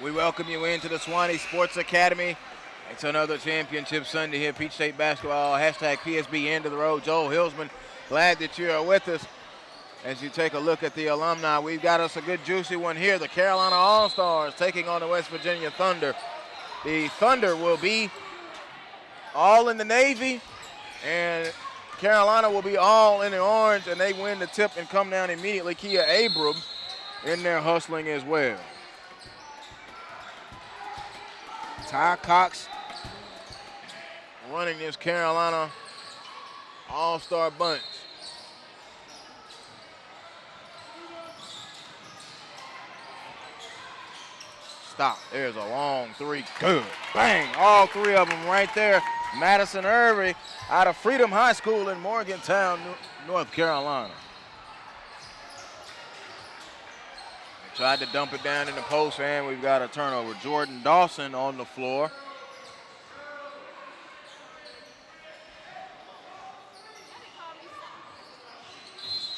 We welcome you into the Swanee Sports Academy. It's another championship Sunday here, Peach State basketball, hashtag PSB end of the road. Joel Hillsman, glad that you are with us as you take a look at the alumni. We've got us a good juicy one here. The Carolina All-Stars taking on the West Virginia Thunder. The Thunder will be all in the navy, and Carolina will be all in the orange, and they win the tip and come down immediately. Kia Abrams in there hustling as well. Ty Cox running this Carolina All-Star bunch. Stop. There's a long three. Good. Bang. All three of them right there. Madison Irving out of Freedom High School in Morgantown, North Carolina. Tried to dump it down in the post, and we've got a turnover. Jordan Dawson on the floor.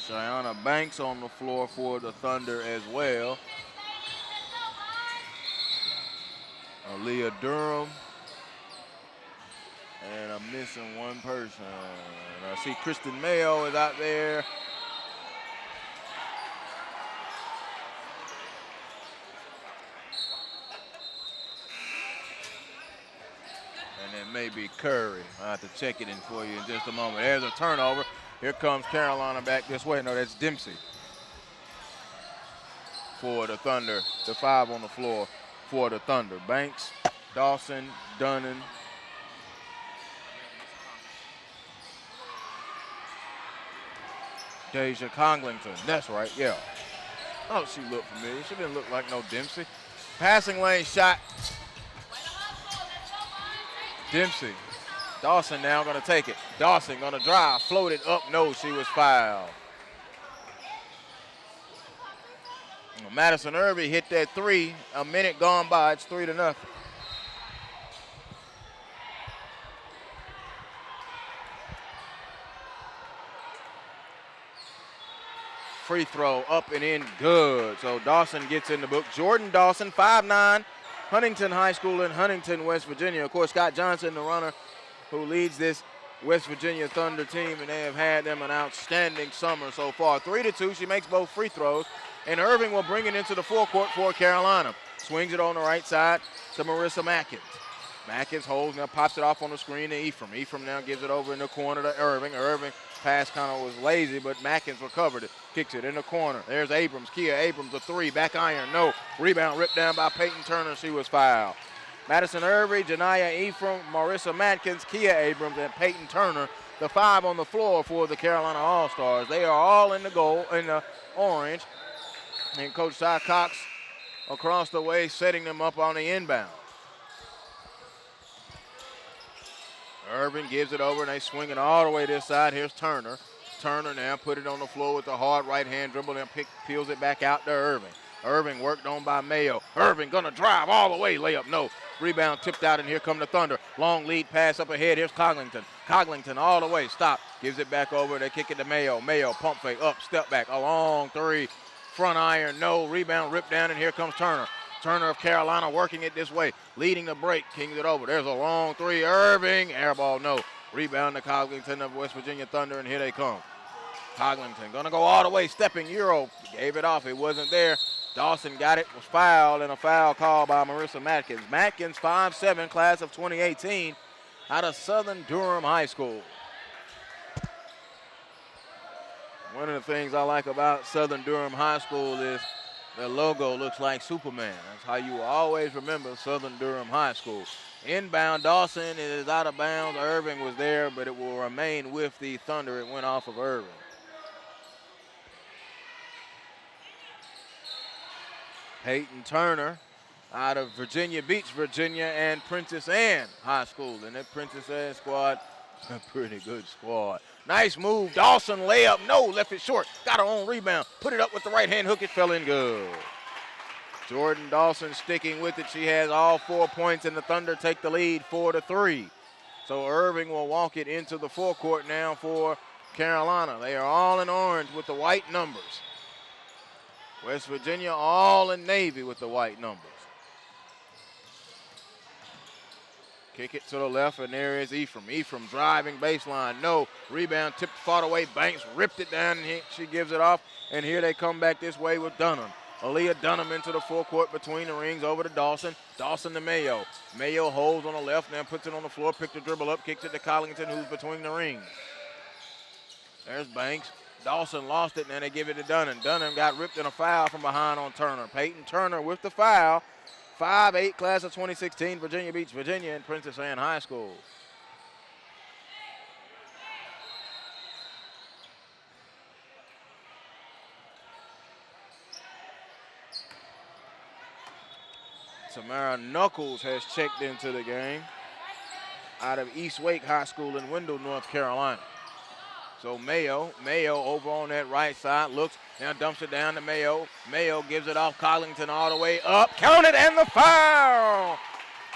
Cheyenne Banks on the floor for the Thunder as well. Aaliyah Durham. And I'm missing one person. I see Kristen Mayo is out there. Maybe Curry. I'll have to check it in for you in just a moment. There's a turnover. Here comes Carolina back this way. No, that's Dempsey for the Thunder. The 5 on the floor for the Thunder. Banks, Dawson, Dunnan. Deja Conglington. That's right, yeah. Oh, she looked familiar. She didn't look like no Dempsey. Passing lane shot. Dempsey. Dawson now going to take it. Dawson going to drive, floated up. No, she was fouled. Madison Irving hit that three. A minute gone by. It's 3-0. Free throw up and in good. So Dawson gets in the book. Jordan Dawson, 5'9", Huntington High School in Huntington, West Virginia. Of course, Scott Johnson, the runner who leads this West Virginia Thunder team, and they have had them an outstanding summer so far. 3-2, she makes both free throws, and Irving will bring it into the forecourt for Carolina. Swings it on the right side to Marissa Mackins. Mackins holds, now pops it off on the screen to Ephraim. Ephraim now gives it over in the corner to Irving. Irving pass kind of was lazy, but Mackins recovered it. Kicks it in the corner. There's Abrams. Kia Abrams, a three. Back iron, no. Rebound ripped down by Peyton Turner. She was fouled. Madison Irving, Janiyah Ephraim, Marissa Matkins, Kia Abrams, and Peyton Turner, the 5 on the floor for the Carolina All-Stars. They are all in the goal, in the orange. And Coach Ty Cox across the way setting them up on the inbound. Irving gives it over, and they swing it all the way this side. Here's Turner. Turner now put it on the floor with the hard right-hand dribble and peels it back out to Irving. Irving worked on by Mayo. Irving gonna drive all the way, layup, no. Rebound tipped out, and here come the Thunder. Long lead pass up ahead. Here's Coglington. Coglington all the way, stop. Gives it back over, they kick it to Mayo. Mayo, pump fake, up, step back, a long three. Front iron, no. Rebound ripped down, and here comes Turner. Turner of Carolina working it this way, leading the break, kings it over. There's a long three, Irving, air ball, no. Rebound to Coglington of West Virginia Thunder, and here they come. Coglington gonna go all the way, stepping Euro, gave it off, it wasn't there. Dawson got it, was fouled, and a foul called by Marissa Matkins. Matkins, 5'7", class of 2018, out of Southern Durham High School. One of the things I like about Southern Durham High School is their logo looks like Superman. That's how you will always remember Southern Durham High School. Inbound, Dawson is out of bounds. Irving was there, but it will remain with the Thunder. It went off of Irving. Peyton Turner out of Virginia Beach, Virginia, and Princess Anne High School. And that Princess Anne squad, a pretty good squad. Nice move. Dawson layup. No, left it short. Got her own rebound. Put it up with the right hand hook. It fell in good. Jordan Dawson sticking with it. She has all 4 points, and the Thunder take the lead 4-3. So Irving will walk it into the forecourt now for Carolina. They are all in orange with the white numbers. West Virginia all in navy with the white numbers. Kick it to the left, and there is Ephraim. Ephraim driving baseline. No. Rebound tipped far away. Banks ripped it down, and she gives it off. And here they come back this way with Dunham. Aaliyah Dunham into the forecourt between the rings over to Dawson. Dawson to Mayo. Mayo holds on the left, now puts it on the floor, picks the dribble up, kicks it to Collington, who's between the rings. There's Banks. Dawson lost it, and then they give it to Dunham. Dunham got ripped in a foul from behind on Turner. Peyton Turner with the foul. 5'8", class of 2016, Virginia Beach, Virginia, and Princess Anne High School. Tamara Knuckles has checked into the game out of East Wake High School in Wendell, North Carolina. So Mayo over on that right side, looks, now dumps it down to Mayo. Mayo gives it off Collington all the way up. Count it, and the foul!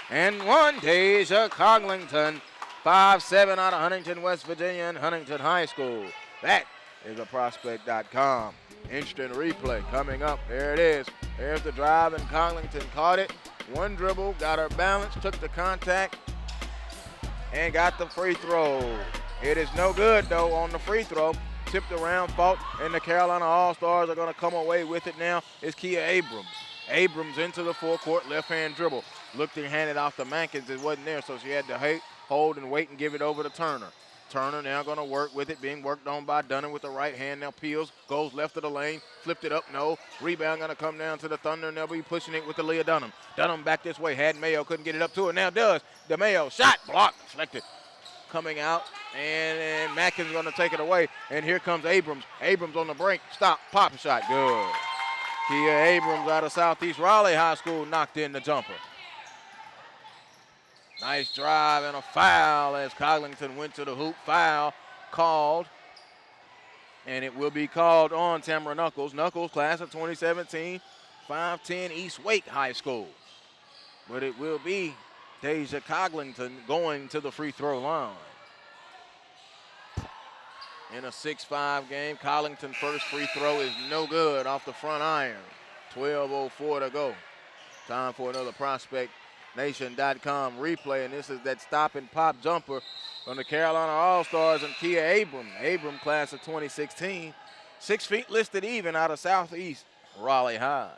And one, Deja Collington, 5'7" out of Huntington, West Virginia, and Huntington High School. That is a prospect.com instant replay coming up. There it is. There's the drive, and Collington caught it. One dribble, got her balance, took the contact, and got the free throw. It is no good, though, on the free throw. Tipped around, fought, and the Carolina All-Stars are going to come away with it now. It's Kia Abrams. Abrams into the forecourt, left-hand dribble. Looked and handed off to Mankins. It wasn't there, so she had to hold and wait and give it over to Turner. Turner now going to work with it, being worked on by Dunham with the right hand. Now Peels goes left of the lane, flipped it up, no. Rebound going to come down to the Thunder, and they'll be pushing it with the Leah Dunham. Dunham back this way, had Mayo, couldn't get it up to it. Now does. The Mayo shot, blocked, deflected. Coming out, and Mackins going to take it away. And here comes Abrams. Abrams on the break. Stop, pop shot, good. Kia Abrams out of Southeast Raleigh High School knocked in the jumper. Nice drive and a foul as Collington went to the hoop. Foul called, and it will be called on Tamara Knuckles. Knuckles, class of 2017, 5'10", East Wake High School. But it will be Deja Collington going to the free throw line. In a 6-5 game, Collington's first free throw is no good off the front iron. 12:04 to go. Time for another ProspectNation.com replay, and this is that stop and pop jumper from the Carolina All-Stars and Kia Abram. Abram, class of 2016, 6 feet listed even out of Southeast Raleigh High.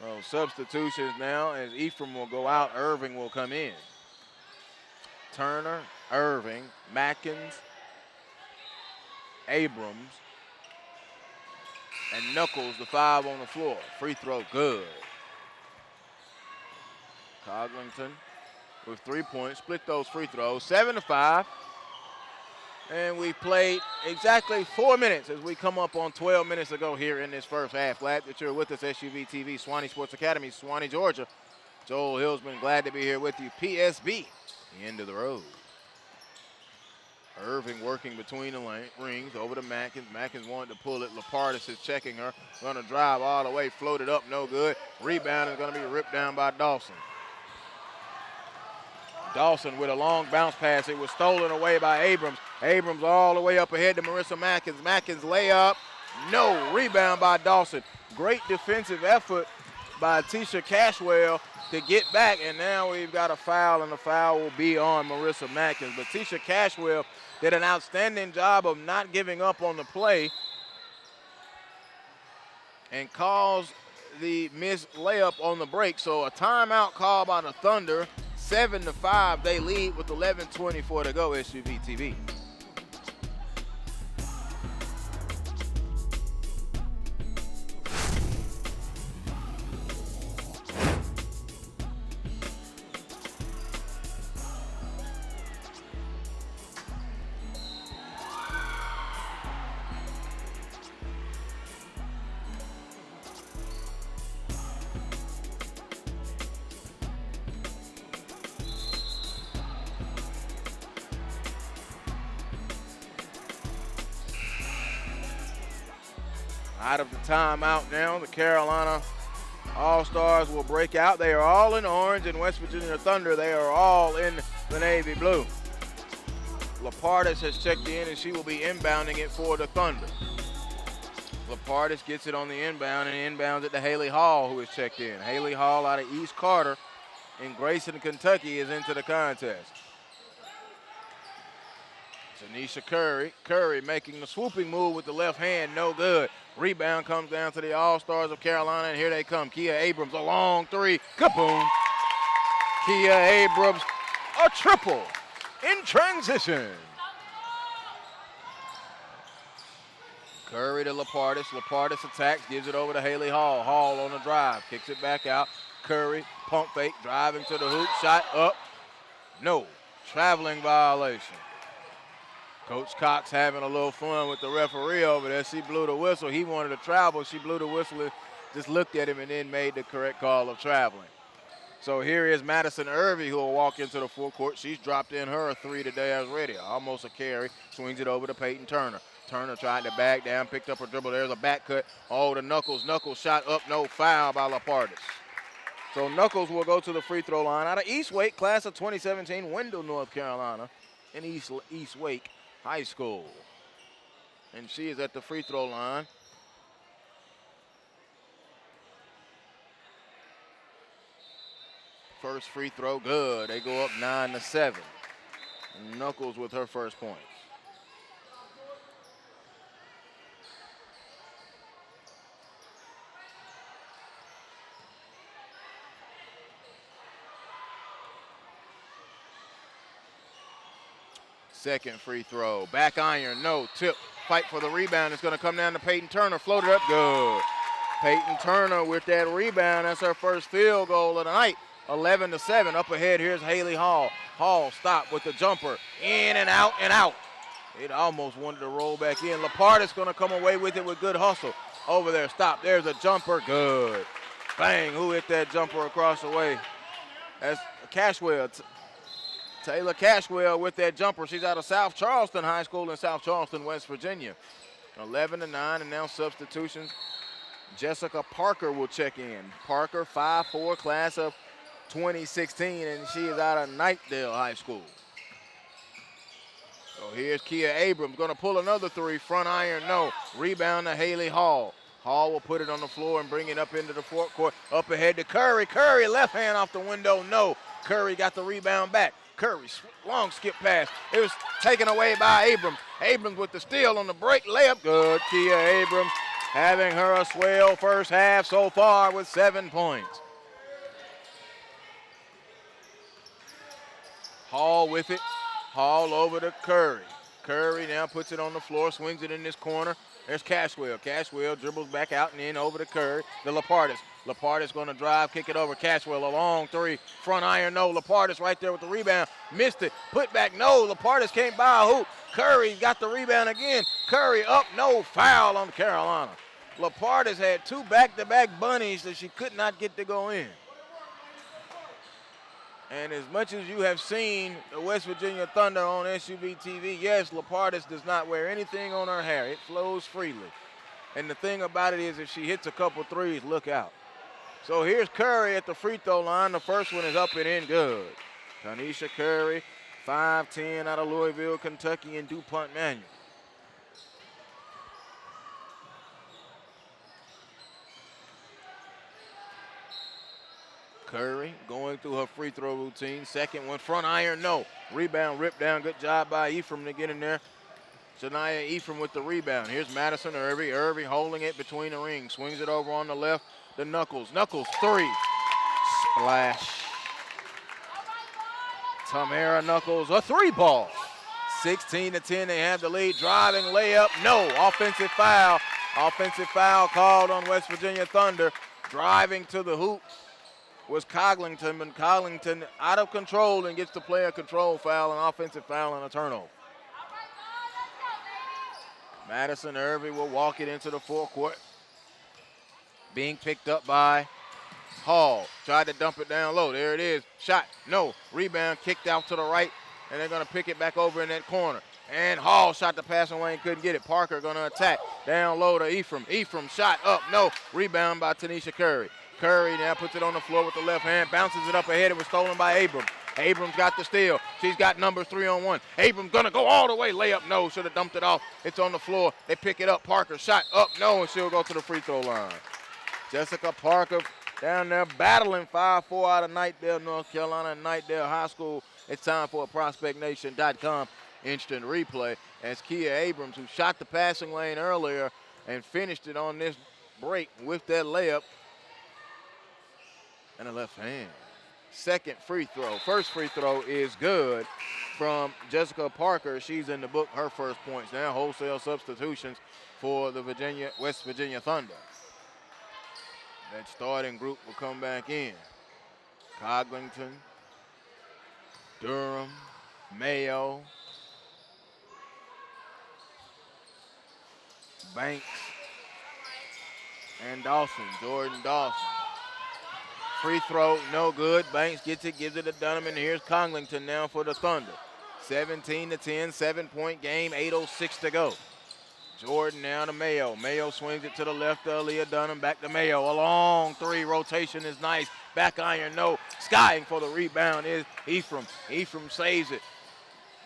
So substitutions now as Ephraim will go out, Irving will come in. Turner, Irving, Mackins, Abrams, and Knuckles, the 5 on the floor. Free throw good. Coglington with 3 points, split those free throws, 7-5. And we played exactly 4 minutes as we come up on 12 minutes to go here in this first half. Glad that you're with us, SUV TV, Swanee Sports Academy, Swanee, Georgia. Joel Hillsman, glad to be here with you. PSB, the end of the road. Irving working between the rings over to Mackins. Mackins wanted to pull it. Lapardis is checking her. Going to drive all the way, floated up, no good. Rebound is going to be ripped down by Dawson. Dawson with a long bounce pass. It was stolen away by Abrams. Abrams all the way up ahead to Marissa Mackins. Mackins layup. No. Rebound by Dawson. Great defensive effort by Tisha Cashwell to get back. And now we've got a foul, and the foul will be on Marissa Mackins. But Tisha Cashwell did an outstanding job of not giving up on the play and caused the missed layup on the break. So a timeout call by the Thunder. 7-5, they lead with 11:24 to go, SUV TV. Out of the timeout now, the Carolina All-Stars will break out. They are all in orange, and West Virginia Thunder, they are all in the navy blue. Lapardis has checked in, and she will be inbounding it for the Thunder. Lapardis gets it on the inbound, and inbounds it to Haley Hall, who has checked in. Haley Hall out of East Carter in Grayson, Kentucky is into the contest. Tanisha Curry. Curry making the swooping move with the left hand, no good. Rebound comes down to the All-Stars of Carolina, and here they come. Kia Abrams, a long three, kaboom. Kia Abrams, a triple in transition. Curry to Lapardis. Lapardis attacks, gives it over to Haley Hall. Hall on the drive, kicks it back out. Curry, pump fake, driving to the hoop, shot up. No, traveling violation. Coach Cox having a little fun with the referee over there. She blew the whistle. He wanted to travel. She blew the whistle, just looked at him, and then made the correct call of traveling. So here is Madison Irving, who will walk into the forecourt. She's dropped in her three today as ready. Almost a carry. Swings it over to Peyton Turner. Turner tried to back down, picked up her dribble. There's a back cut. Oh, the Knuckles. Knuckles shot up, no foul by Lapardis. So Knuckles will go to the free throw line out of East Wake, class of 2017, Wendell, North Carolina, in East Wake High School. And she is at the free throw line. First free throw, good. They go up 9-7. Knuckles with her first point. Second free throw, back iron, no, tip, fight for the rebound. It's gonna come down to Peyton Turner, floated up, good. Peyton Turner with that rebound, that's her first field goal of the night. 11-7, up ahead, here's Haley Hall. Hall stopped with the jumper, in and out and out. It almost wanted to roll back in. Lapardis gonna come away with it with good hustle. Over there, stop, there's a jumper, good. Bang, who hit that jumper across the way? That's Cashwell. Taylor Cashwell with that jumper. She's out of South Charleston High School in South Charleston, West Virginia. 11-9, and now substitutions. Jessica Parker will check in. Parker, 5'4", class of 2016, and she is out of Knightdale High School. So here's Kia Abrams, gonna pull another three, front iron, no. Rebound to Haley Hall. Hall will put it on the floor and bring it up into the forecourt. Up ahead to Curry. Curry, left hand off the window, no. Curry got the rebound back. Curry, long skip pass. It was taken away by Abrams. Abrams with the steal on the break, layup, good. Kia Abrams having her a swell first half so far with 7 points. Hall with it. Hall over to Curry. Curry now puts it on the floor, swings it in this corner. There's Cashwell. Cashwell dribbles back out and in over to Curry. The Lapardis. Lapardis going to drive, kick it over. Cashwell, a long three. Front iron, no. Lapardis right there with the rebound. Missed it. Put back, no. Lapardis can't buy a hoop. Curry got the rebound again. Curry up, no. Foul on Carolina. Lapardis had two back-to-back bunnies that she could not get to go in. And as much as you have seen the West Virginia Thunder on SUV TV, yes, Lapardis does not wear anything on her hair. It flows freely. And the thing about it is if she hits a couple threes, look out. So here's Curry at the free throw line. The first one is up and in good. Tanisha Curry, 5'10", out of Louisville, Kentucky, in DuPont Manual. Curry going through her free throw routine. Second one, front iron, no. Rebound, ripped down. Good job by Ephraim to get in there. Shania Ephraim with the rebound. Here's Madison Irving. Irving holding it between the rings. Swings it over on the left. The Knuckles. Knuckles, three. Splash. Tamara Knuckles, a three ball. 16-10, they have the lead. Driving, layup, no. Offensive foul. Offensive foul called on West Virginia Thunder. Driving to the hoop was Coglington, and Coglington out of control and gets the player control foul, an offensive foul, and a turnover. Madison Irving will walk it into the forecourt. Being picked up by Hall. Tried to dump it down low. There it is. Shot. No. Rebound kicked out to the right, and they're going to pick it back over in that corner. And Hall shot the pass away and couldn't get it. Parker going to attack. Down low to Ephraim. Ephraim shot up. No. Rebound by Tanisha Curry. Curry now puts it on the floor with the left hand. Bounces it up ahead. It was stolen by Abrams. Abrams got the steal. She's got numbers 3-on-1. Abrams going to go all the way. Layup, no. Should have dumped it off. It's on the floor. They pick it up. Parker shot up, no, and she'll go to the free throw line. Jessica Parker down there battling 5-4 out of Knightdale, North Carolina, and Knightdale High School. It's time for a ProspectsNation.com instant replay as Kia Abrams, who shot the passing lane earlier and finished it on this break with that layup and a left hand. Second free throw. First free throw is good from Jessica Parker. She's in the book, her first points now. Wholesale substitutions for the West Virginia Thunder. That starting group will come back in. Coglington, Durham, Mayo, Banks, and Dawson, Jordan Dawson. Free throw, no good. Banks gets it, gives it to Dunham, and here's Coglington now for the Thunder. 17-10, 7-point game, 8:06 to go. Jordan now to Mayo. Mayo swings it to the left to Aaliyah Dunham. Back to Mayo. A long three. Rotation is nice. Back iron, no. Skying for the rebound is Ephraim. Ephraim saves it.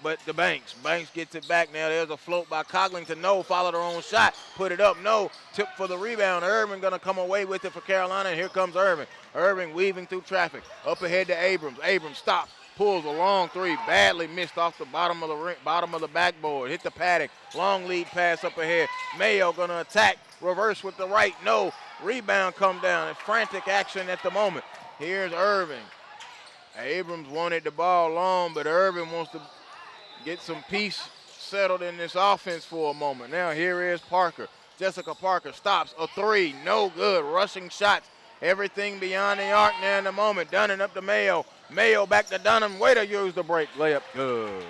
But the Banks. Banks gets it back now. There's a float by Coglington. No. Followed her own shot. Put it up. No. Tip for the rebound. Irving going to come away with it for Carolina. And here comes Irving. Irving weaving through traffic. Up ahead to Abrams. Abrams stops. Pulls a long three, badly missed off the bottom of the backboard. Hit the padding. Long lead pass up ahead. Mayo gonna attack. Reverse with the right. No. Rebound come down. It's frantic action at the moment. Here's Irving. Abrams wanted the ball long, but Irving wants to get some peace settled in this offense for a moment. Now here is Parker. Jessica Parker stops. A three. No good. Rushing shots. Everything beyond the arc now in the moment. Dunham up to Mayo. Mayo back to Dunham. Way to use the break. Layup good.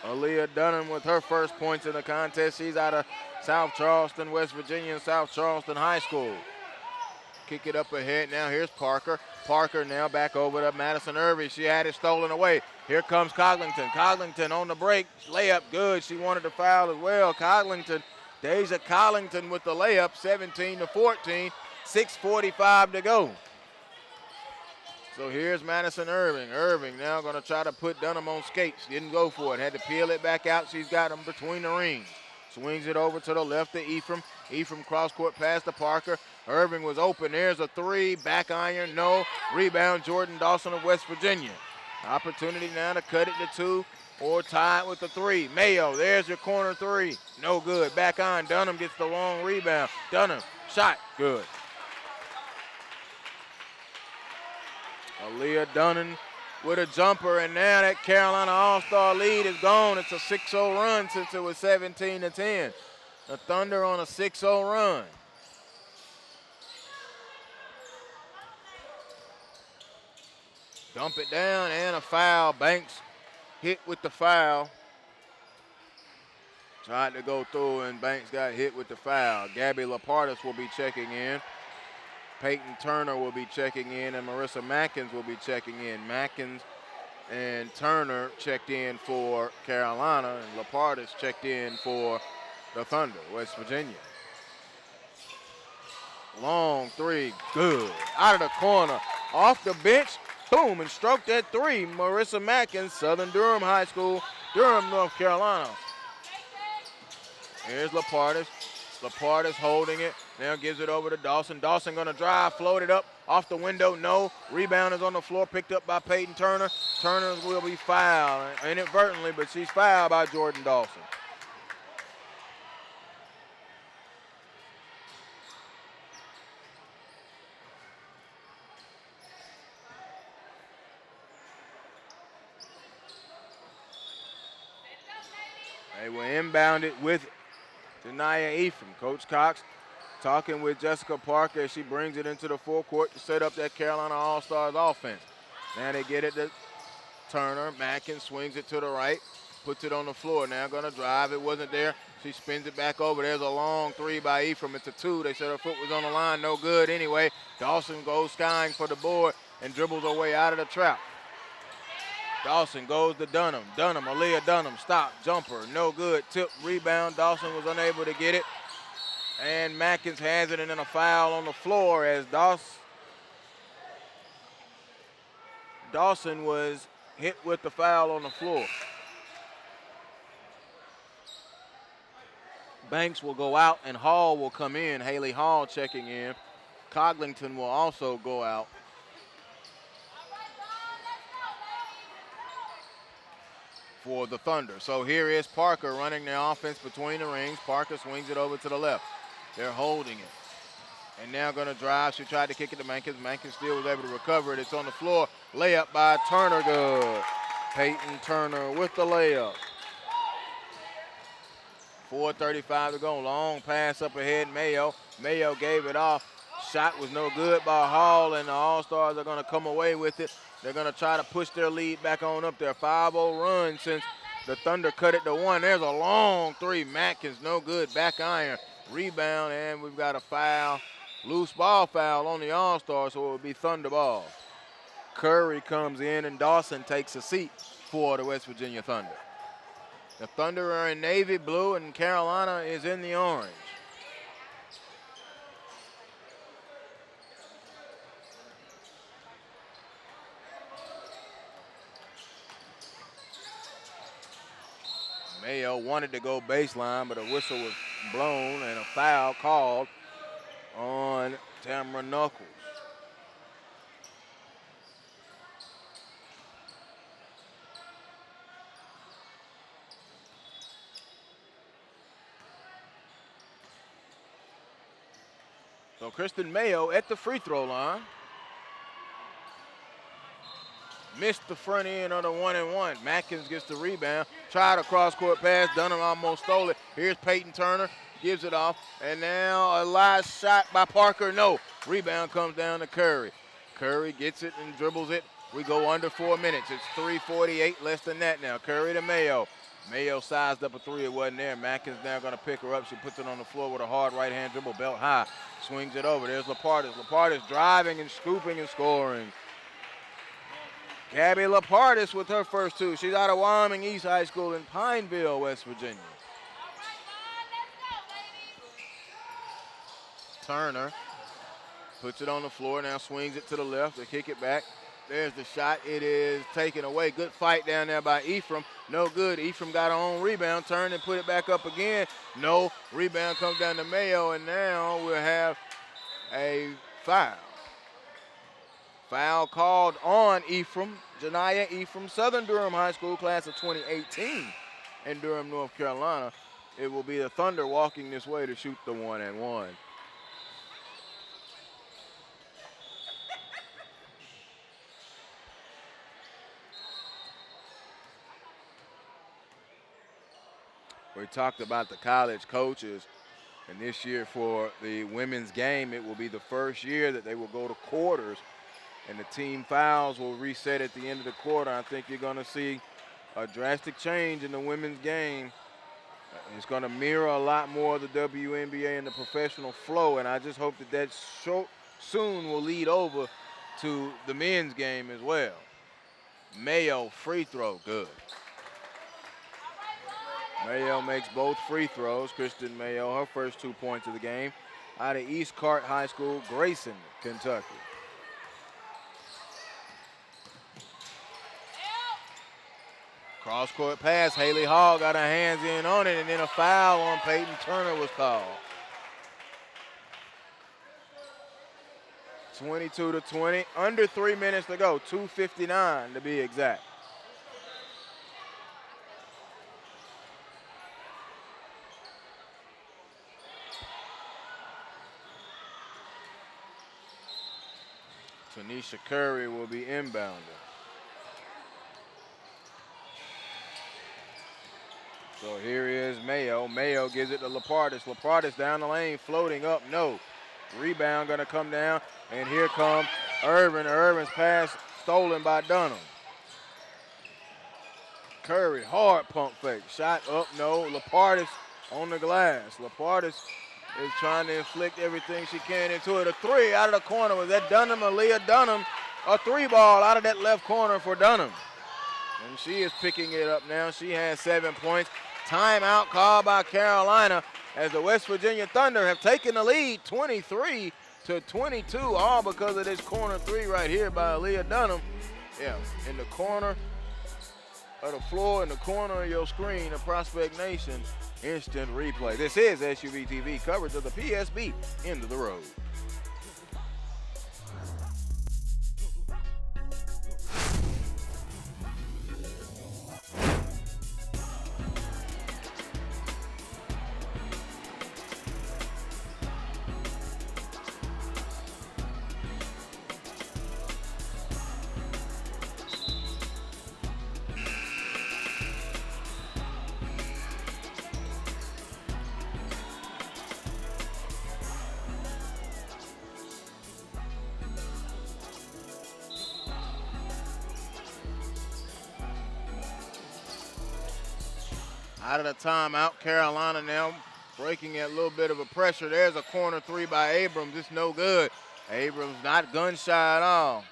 Aaliyah Dunham with her first points in the contest. She's out of South Charleston, West Virginia, and South Charleston High School. Kick it up ahead. Now here's Parker. Parker now back over to Madison Irving. She had it stolen away. Here comes Coglington. Coglington on the break. Layup good. She wanted to foul as well. Coglington, Deja Coglington with the layup. 17-14. 6:45 to go. So here's Madison Irving. Irving now going to try to put Dunham on skates. Didn't go for it. Had to peel it back out. She's got him between the rings. Swings it over to the left to Ephraim. Ephraim cross-court pass to Parker. Irving was open. There's a three. Back iron. No. Rebound Jordan Dawson of West Virginia. Opportunity now to cut it to two or tie it with the three. Mayo, there's your corner three. No good. Back iron. Dunham gets the long rebound. Dunham, shot. Good. Aaliyah Dunham with a jumper, and now that Carolina All-Star lead is gone. It's a 6-0 run since it was 17-10. The Thunder on a 6-0 run. Dump it down and a foul. Banks hit with the foul. Tried to go through and Banks got hit with the foul. Gabby Lapartis will be checking in. Peyton Turner will be checking in, and Marissa Mackins will be checking in. Mackins and Turner checked in for Carolina, and Lapartis checked in for the Thunder, West Virginia. Long three, good. Out of the corner, off the bench, boom, and stroked that three. Marissa Mackins, Southern Durham High School, Durham, North Carolina. Here's Lapartis. Lapartis holding it. Now gives it over to Dawson. Dawson going to drive, float it up off the window. No. Rebound is on the floor, picked up by Peyton Turner. Turner will be fouled inadvertently, but she's fouled by Jordan Dawson. They will inbound it with Denia Ephraim. Coach Cox talking with Jessica Parker as she brings it into the forecourt to set up that Carolina All-Stars offense. Now they get it to Turner. Mackins swings it to the right, puts it on the floor. Now going to drive. It wasn't there. She spins it back over. There's a long three by Ephraim. It's a two. They said her foot was on the line. No good anyway. Dawson goes skying for the board and dribbles her way out of the trap. Dawson goes to Dunham. Dunham, Aaliyah Dunham, stop, jumper, no good. Tip, rebound. Dawson was unable to get it. And Mackins has it, and then a foul on the floor as Dawson was hit with the foul on the floor. Banks will go out, and Hall will come in. Haley Hall checking in Coglington will also go out. For the Thunder. So here is Parker running the offense between the rings. Parker swings it over to the left. They're holding it. And now going to drive. She tried to kick it to Mankins. Mankins still was able to recover it. It's on the floor. Layup by Turner, good. Peyton Turner with the layup. 4:35 to go. Long pass up ahead. Mayo. Mayo gave it off. Shot was no good by Hall, and the All-Stars are going to come away with it. They're going to try to push their lead back on up there. 5-0 run since the Thunder cut it to 1. There's a long three. Matkins, no good. Back iron. Rebound, and we've got a foul. Loose ball foul on the All-Stars, so it will be Thunder ball. Curry comes in, and Dawson takes a seat for the West Virginia Thunder. The Thunder are in navy blue, and Carolina is in the orange. Mayo wanted to go baseline, but a whistle was blown and a foul called on Tamara Knuckles. So Kristen Mayo at the free throw line. Missed the front end of the 1-and-1. Matkins gets the rebound. Tried a cross-court pass. Dunham almost stole it. Here's Peyton Turner. Gives it off. And now a last shot by Parker. No. Rebound comes down to Curry. Curry gets it and dribbles it. We go under 4 minutes. It's 3:48, less than that now. Curry to Mayo. Mayo sized up a three. It wasn't there. Matkins now going to pick her up. She puts it on the floor with a hard right-hand dribble, belt high. Swings it over. There's Lapartis. Lapartis driving and scooping and scoring. Gabby Lapartis with her first two. She's out of Wyoming East High School in Pineville, West Virginia. Turner puts it on the floor, now swings it to the left. They kick it back. There's the shot. It is taken away. Good fight down there by Ephraim. No good. Ephraim got her own rebound, turned and put it back up again. No. Rebound comes down to Mayo, and now we'll have a foul. Foul called on Ephraim, Janiyah Ephraim, Southern Durham High School, class of 2018 in Durham, North Carolina. It will be the Thunder walking this way to shoot the 1-and-1. We talked about the college coaches, and this year for the women's game, it will be the first year that they will go to quarters, and the team fouls will reset at the end of the quarter. I think you're going to see a drastic change in the women's game. It's going to mirror a lot more of the WNBA and the professional flow, and I just hope that that soon will lead over to the men's game as well. Mayo, free throw, good. Mayo makes both free throws. Kristen Mayo, her first 2 points of the game, out of East Cart High School, Grayson, Kentucky. Cross-court pass. Haley Hall got her hands in on it, and then a foul on Peyton Turner was called. 22-20, under 3 minutes to go, 2:59 to be exact. Tanisha Curry will be inbounding. So here is Mayo. Mayo gives it to Lapartis. Lapartis down the lane, floating up, no. Rebound gonna come down, and here comes Irvin. Irvin's pass stolen by Dunham. Curry, hard pump fake. Shot up, no. Lapartis on the glass. Lapartis is trying to inflict everything she can into it. A three out of the corner. Was that Dunham or Leah Dunham? A three ball out of that left corner for Dunham. And she is picking it up now. She has 7 points. Timeout called by Carolina as the West Virginia Thunder have taken the lead 23-22, all because of this corner three right here by Leah Dunham. Yeah, in the corner of the floor, in the corner of your screen, the Prospect Nation instant replay. This is SUV TV coverage of the PSB end of the road. Out of the timeout, Carolina now breaking a little bit of a pressure. There's a corner three by Abrams. It's no good. Abrams not gun shy at all.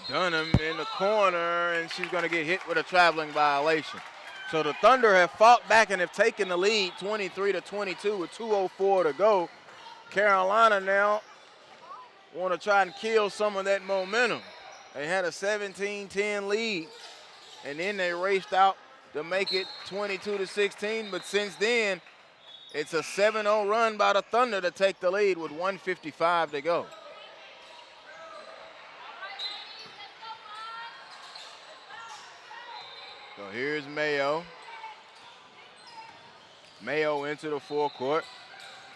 Dunham in the corner, and she's going to get hit with a traveling violation. So the Thunder have fought back and have taken the lead 23-22 with 2:04 to go. Carolina now want to try and kill some of that momentum. They had a 17-10 lead, and then they raced out to make it 22-16, but since then, it's a 7-0 run by the Thunder to take the lead with 1:55 to go. So here's Mayo. Mayo into the forecourt.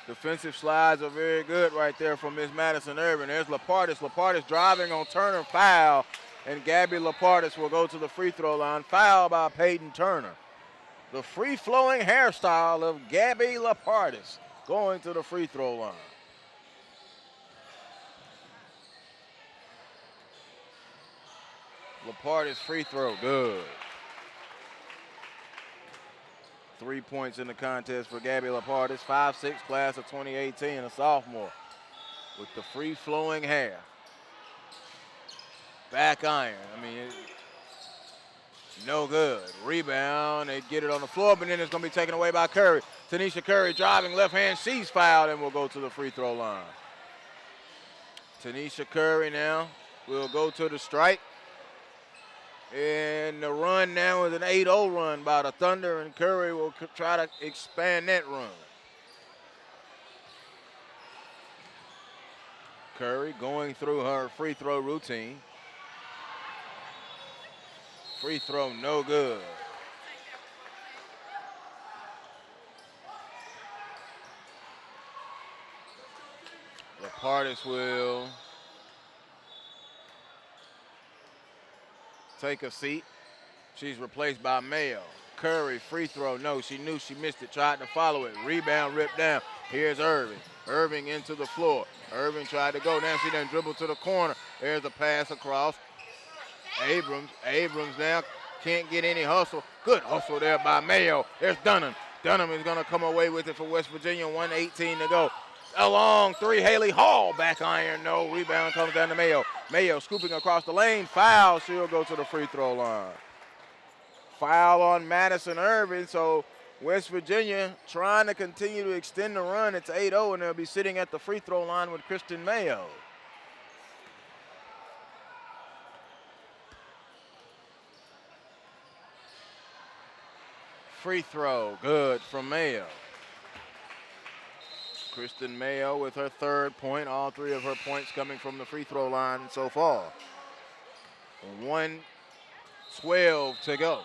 Defensive slides are very good right there from Miss Madison Irvin. There's Lapardis. Lapardis driving on Turner, foul, and Gabby Lapardis will go to the free throw line. Foul by Peyton Turner. The free-flowing hairstyle of Gabby Lapardis going to the free throw line. Lapardis free throw, good. 3 points in the contest for Gabby Lapardis, 5'6", class of 2018, a sophomore with the free-flowing hair. Back iron, no good. Rebound, they get it on the floor, but then it's going to be taken away by Curry. Tanisha Curry driving left hand, she's fouled and will go to the free throw line. Tanisha Curry now will go to the strike. And the run now is an 8-0 run by the Thunder, and Curry will try to expand that run. Curry going through her free throw routine. Free throw, no good. Lapardis will take a seat. She's replaced by Mayo. Curry, free throw, no, she knew she missed it, tried to follow it. Rebound ripped down. Here's Irving. Irving into the floor. Irving tried to go down, she done dribbled to the corner. There's a pass across. Abrams now can't get any hustle. Good hustle there by Mayo. There's Dunham. Dunham is gonna come away with it for West Virginia, 1:18 to go. A long three, Haley Hall, back iron, no. Rebound comes down to Mayo. Mayo scooping across the lane, foul, she'll go to the free throw line. Foul on Madison Irvin, so West Virginia trying to continue to extend the run. It's 8-0, and they'll be sitting at the free throw line with Kristen Mayo. Free throw, good from Mayo. Kristen Mayo with her third point, all three of her points coming from the free throw line so far. 1:12 to go.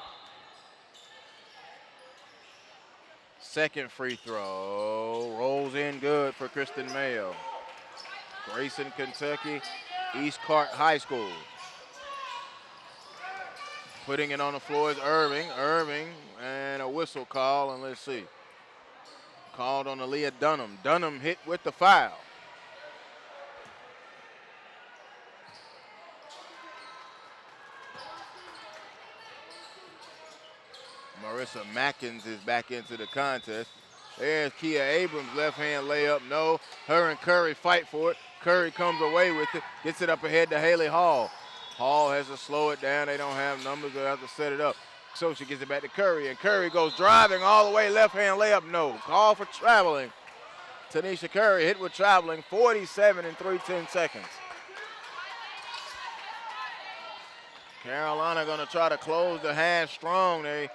Second free throw, rolls in good for Kristen Mayo. Grayson, Kentucky, East Clark High School. Putting it on the floor is Irving, and a whistle call, and let's see. Called on Aaliyah Dunham. Dunham hit with the foul. Marissa Mackins is back into the contest. There's Kia Abrams, left hand layup, no. Her and Curry fight for it. Curry comes away with it, gets it up ahead to Haley Hall. Hall has to slow it down. They don't have numbers, they have to set it up. So she gets it back to Curry, and Curry goes driving all the way, left-hand layup, no. Call for traveling. Tanisha Curry hit with traveling, 47 in 3:10. Carolina gonna try to close the half strong. They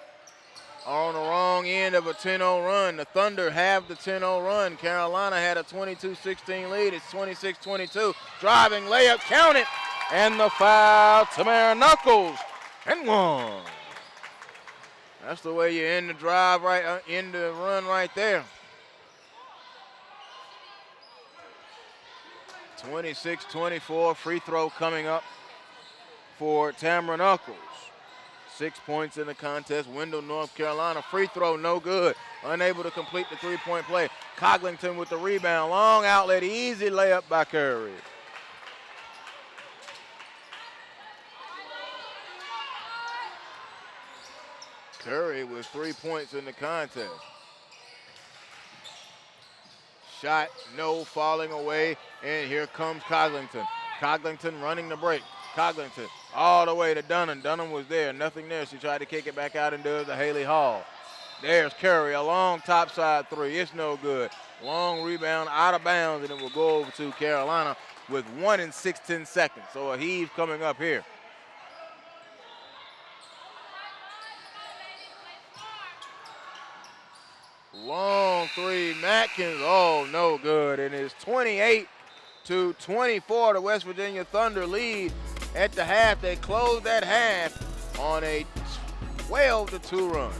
are on the wrong end of a 10-0 run. The Thunder have the 10-0 run. Carolina had a 22-16 lead. It's 26-22. Driving layup, count it. And the foul, Tamara Knuckles, and one. That's the way you end the drive, end the run right there. 26-24, free throw coming up for Tamara Knuckles. 6 points in the contest. Wendell, North Carolina, free throw, no good. Unable to complete the three-point play. Coglington with the rebound, long outlet, easy layup by Curry. Curry with 3 points in the contest. Shot, no, falling away, and here comes Coglington. Coglington running the break. Coglington all the way to Dunham. Dunham was there, nothing there. She tried to kick it back out and does the Haley Hall. There's Curry, a long topside three. It's no good. Long rebound, out of bounds, and it will go over to Carolina with 1 and 6/10 seconds. So a heave coming up here. Long three, Matkins, oh, no good. And it's 28-24. The West Virginia Thunder lead at the half. They close that half on a 12-2 run.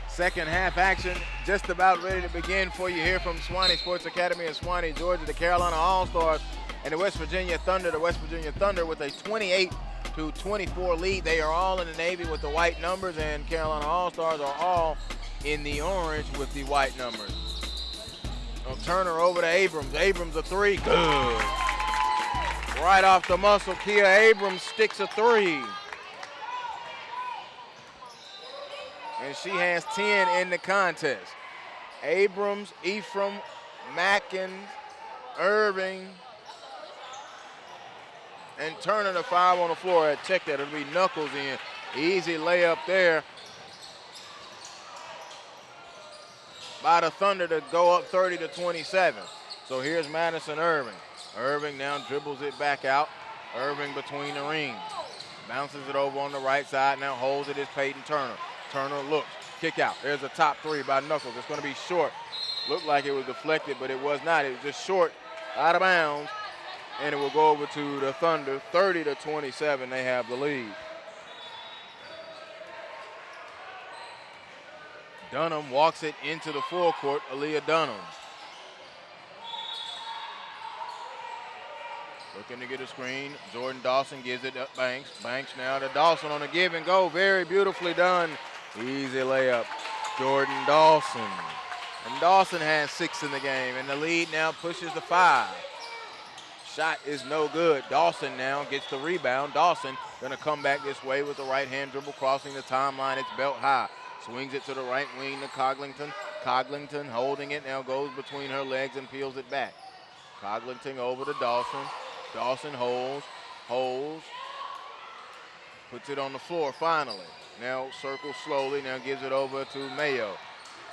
Second half action just about ready to begin for you here from Swanee Sports Academy in Swanee, Georgia. The Carolina All-Stars and the West Virginia Thunder. The West Virginia Thunder with a 28-24 lead. They are all in the Navy with the white numbers, and Carolina All-Stars are all in the orange with the white numbers. Turner over to Abrams. Abrams a three. Good. Right off the muscle, Kia Abrams sticks a three. And she has 10 in the contest. Abrams, Ephraim, Mackins, Irving, and Turner the 5 on the floor. Check that, it'll be Knuckles in. Easy layup there by the Thunder to go up 30-27. So here's Madison Irving. Irving now dribbles it back out. Irving between the rings. Bounces it over on the right side, now holds it is Peyton Turner. Turner looks, kick out. There's a top three by Knuckles. It's going to be short. Looked like it was deflected, but it was not. It was just short, out of bounds, and it will go over to the Thunder. 30-27, they have the lead. Dunham walks it into the forecourt, Aaliyah Dunham. Looking to get a screen. Jordan Dawson gives it up Banks. Banks now to Dawson on a give and go. Very beautifully done. Easy layup. Jordan Dawson. And Dawson has 6 in the game, and the lead now pushes to 5. Shot is no good. Dawson now gets the rebound. Dawson gonna come back this way with the right hand dribble, crossing the timeline. It's belt high. Swings it to the right wing to Coglington. Coglington holding it now, goes between her legs and peels it back. Coglington over to Dawson. Dawson holds, puts it on the floor finally. Now circles slowly, now gives it over to Mayo.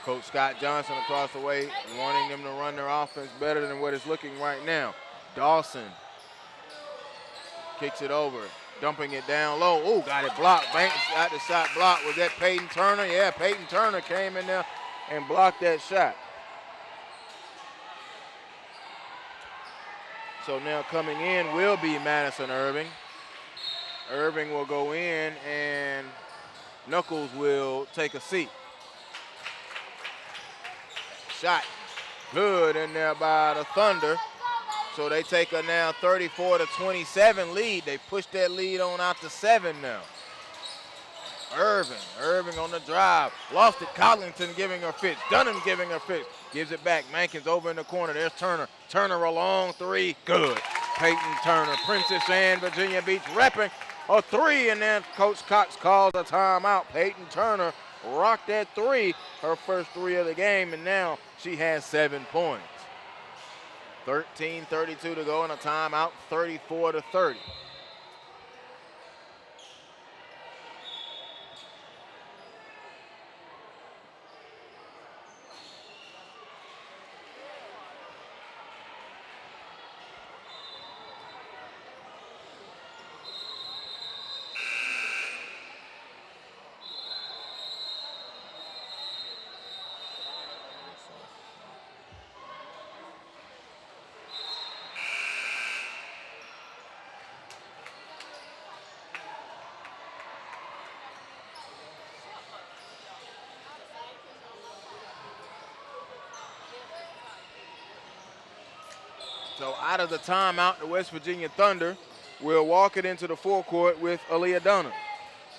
Coach Scott Johnson across the way, wanting them to run their offense better than what it's looking right now. Dawson kicks it over, dumping it down low. Oh, got it blocked. Banks got the shot blocked. Was that Peyton Turner? Yeah, Peyton Turner came in there and blocked that shot. So now coming in will be Madison Irving. Irving will go in and Knuckles will take a seat. Shot good in there by the Thunder. So they take a now 34-27 lead. They push that lead on out to 7 now. Irving on the drive. Lost it. Coglington giving her fits. Dunham giving her fits. Gives it back. Mankins over in the corner. There's Turner. Turner a long three. Good. Peyton Turner. Princess Anne, Virginia Beach repping a three, and then Coach Cox calls a timeout. Peyton Turner rocked that three, her first three of the game, and now she has 7 points. 13:32 to go in a timeout, 34-30. So out of the timeout, the West Virginia Thunder will walk it into the forecourt with Aaliyah Dunham.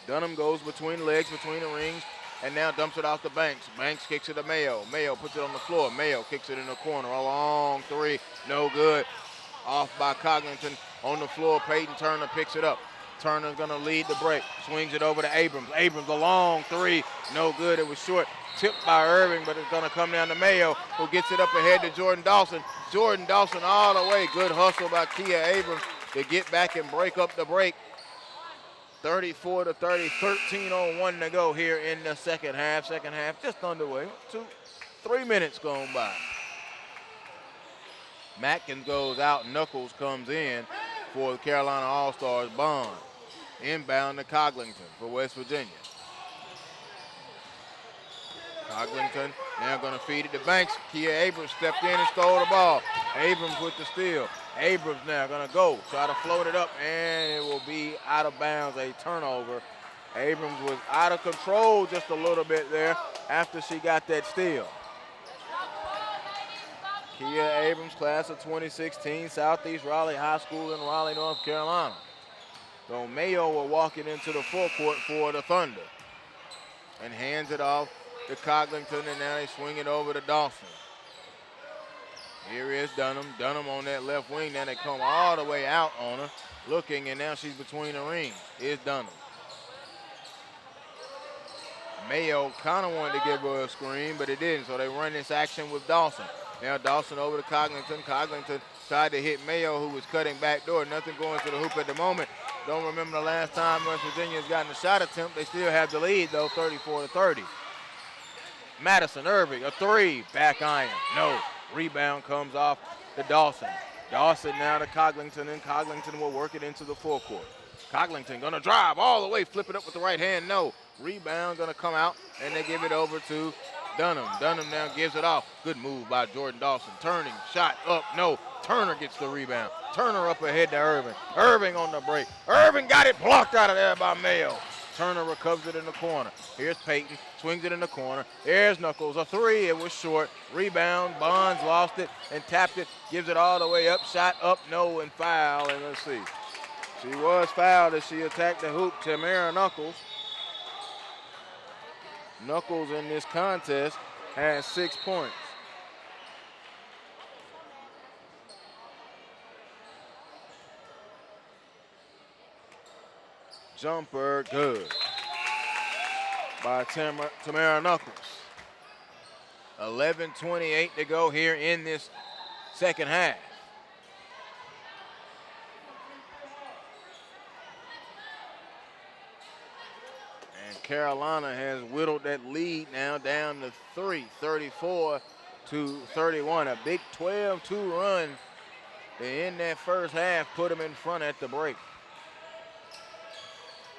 Dunham goes between the legs, between the rings, and now dumps it off to Banks. Banks kicks it to Mayo. Mayo puts it on the floor. Mayo kicks it in the corner. A long three, no good. Off by Coglington on the floor. Peyton Turner picks it up. Turner's gonna lead the break. Swings it over to Abrams. Abrams, a long three, no good. It was short. Tipped by Irving, but it's gonna come down to Mayo, who gets it up ahead to Jordan Dawson. Jordan Dawson all the way. Good hustle by Kia Abrams to get back and break up the break. 34-30, 13:01 to go here in the second half. Second half just underway. 3 minutes gone by. Matkins goes out. Knuckles comes in for the Carolina All-Stars. Bond inbound to Coglington for West Virginia. Coglington now going to feed it to Banks. Kia Abrams stepped in and stole the ball. Abrams with the steal. Abrams now going to go, try to float it up, and it will be out of bounds, a turnover. Abrams was out of control just a little bit there after she got that steal. Kia Abrams, class of 2016, Southeast Raleigh High School in Raleigh, North Carolina. So Mayo will walk it into the forecourt for the Thunder and hands it off to Coglington, and now they swing it over to Dawson. Here is Dunham. Dunham on that left wing. Now they come all the way out on her, looking, and now she's between the rings. Here's Dunham. Mayo kind of wanted to give her a screen, but it didn't, so they run this action with Dawson. Now Dawson over to Coglington. Coglington tried to hit Mayo, who was cutting back door. Nothing going to the hoop at the moment. Don't remember the last time West Virginia's gotten a shot attempt. They still have the lead, though, 34-30. Madison Irving, a three, back iron, no. Rebound comes off to Dawson. Dawson now to Coglington, and Coglington will work it into the forecourt. Coglington gonna drive all the way, flip it up with the right hand, no. Rebound gonna come out, and they give it over to Dunham. Dunham now gives it off. Good move by Jordan Dawson. Turning, shot up, no. Turner gets the rebound. Turner up ahead to Irving. Irving on the break. Irving got it blocked out of there by Mayo. Turner recovers it in the corner. Here's Peyton, swings it in the corner. There's Knuckles, a three, it was short. Rebound, Bonds lost it and tapped it, gives it all the way up, shot up, no, and foul, and let's see. She was fouled as she attacked the hoop, Tamara Knuckles. Knuckles in this contest has 6 points. Jumper good by Tamara Knuckles. 11:28 to go here in this second half. And Carolina has whittled that lead now down to 3, 34-31. A big 12-2 run to end that first half, put them in front at the break.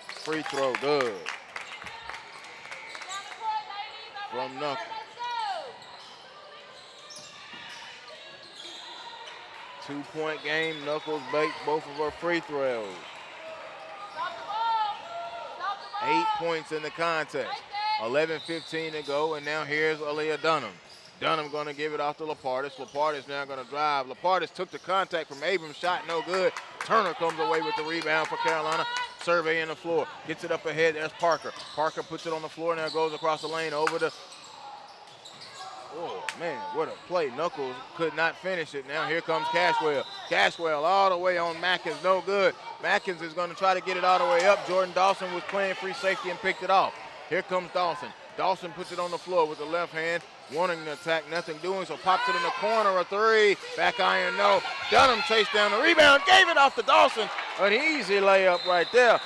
Free throw good from Knuckles. 2-point game. Knuckles baked both of her free throws. 8 points in the contest. 11:15 to go, and now here's Aaliyah Dunham. Dunham going to give it off to Lapartis. Lapartis now going to drive. Lapartis took the contact from Abrams, shot no good. Turner comes away with the rebound for Carolina. Surveying the floor, gets it up ahead. There's Parker. Parker puts it on the floor, now goes across the lane over to, oh man, what a play. Knuckles could not finish it. Now here comes Cashwell. Cashwell all the way on Mackins, no good. Mackins is going to try to get it all the way up. Jordan Dawson was playing free safety and picked it off. Here comes Dawson. Dawson puts it on the floor with the left hand, wanting to attack, nothing doing, so pops it in the corner, a three. Back iron, no. Dunham chased down the rebound, gave it off to Dawson. An easy layup right there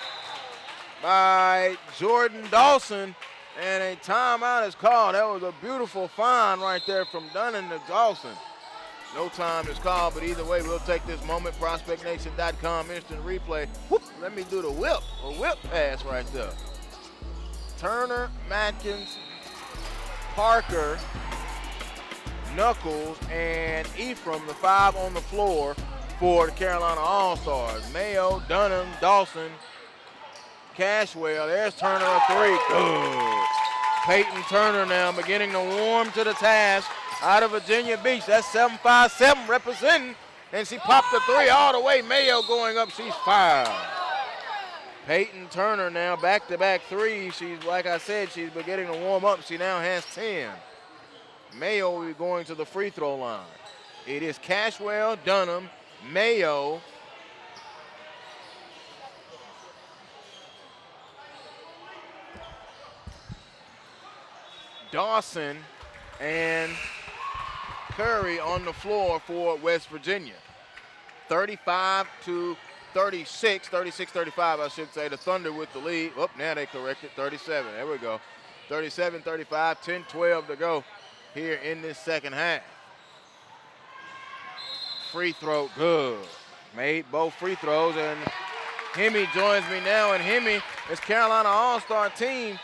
by Jordan Dawson, and a timeout is called. That was a beautiful find right there from Dunham to Dawson. No time is called, but either way, we'll take this moment. ProspectNation.com instant replay. Whoop, let me do the whip, a whip pass right there. Turner, Matkins, Parker, Knuckles, and Ephraim, the 5 on the floor for the Carolina All-Stars. Mayo, Dunham, Dawson, Cashwell. There's Turner, a 3. Good. Peyton Turner now beginning to warm to the task out of Virginia Beach. That's 7'5" representing, and she popped the 3 all the way. Mayo going up, she's fouled. Peyton Turner now back-to-back 3s. She's, like I said, she's beginning to warm up. She now has 10. Mayo will be going to the free throw line. It is Cashwell, Dunham, Mayo, Dawson, and Curry on the floor for West Virginia. 35-36, 36-35, I should say. The Thunder with the lead. Oh, now they corrected, 37. There we go. 37-35, 10-12 to go here in this second half. Free throw, good. Made both free throws, and Hemi joins me now, and Hemi, this Carolina All-Star team,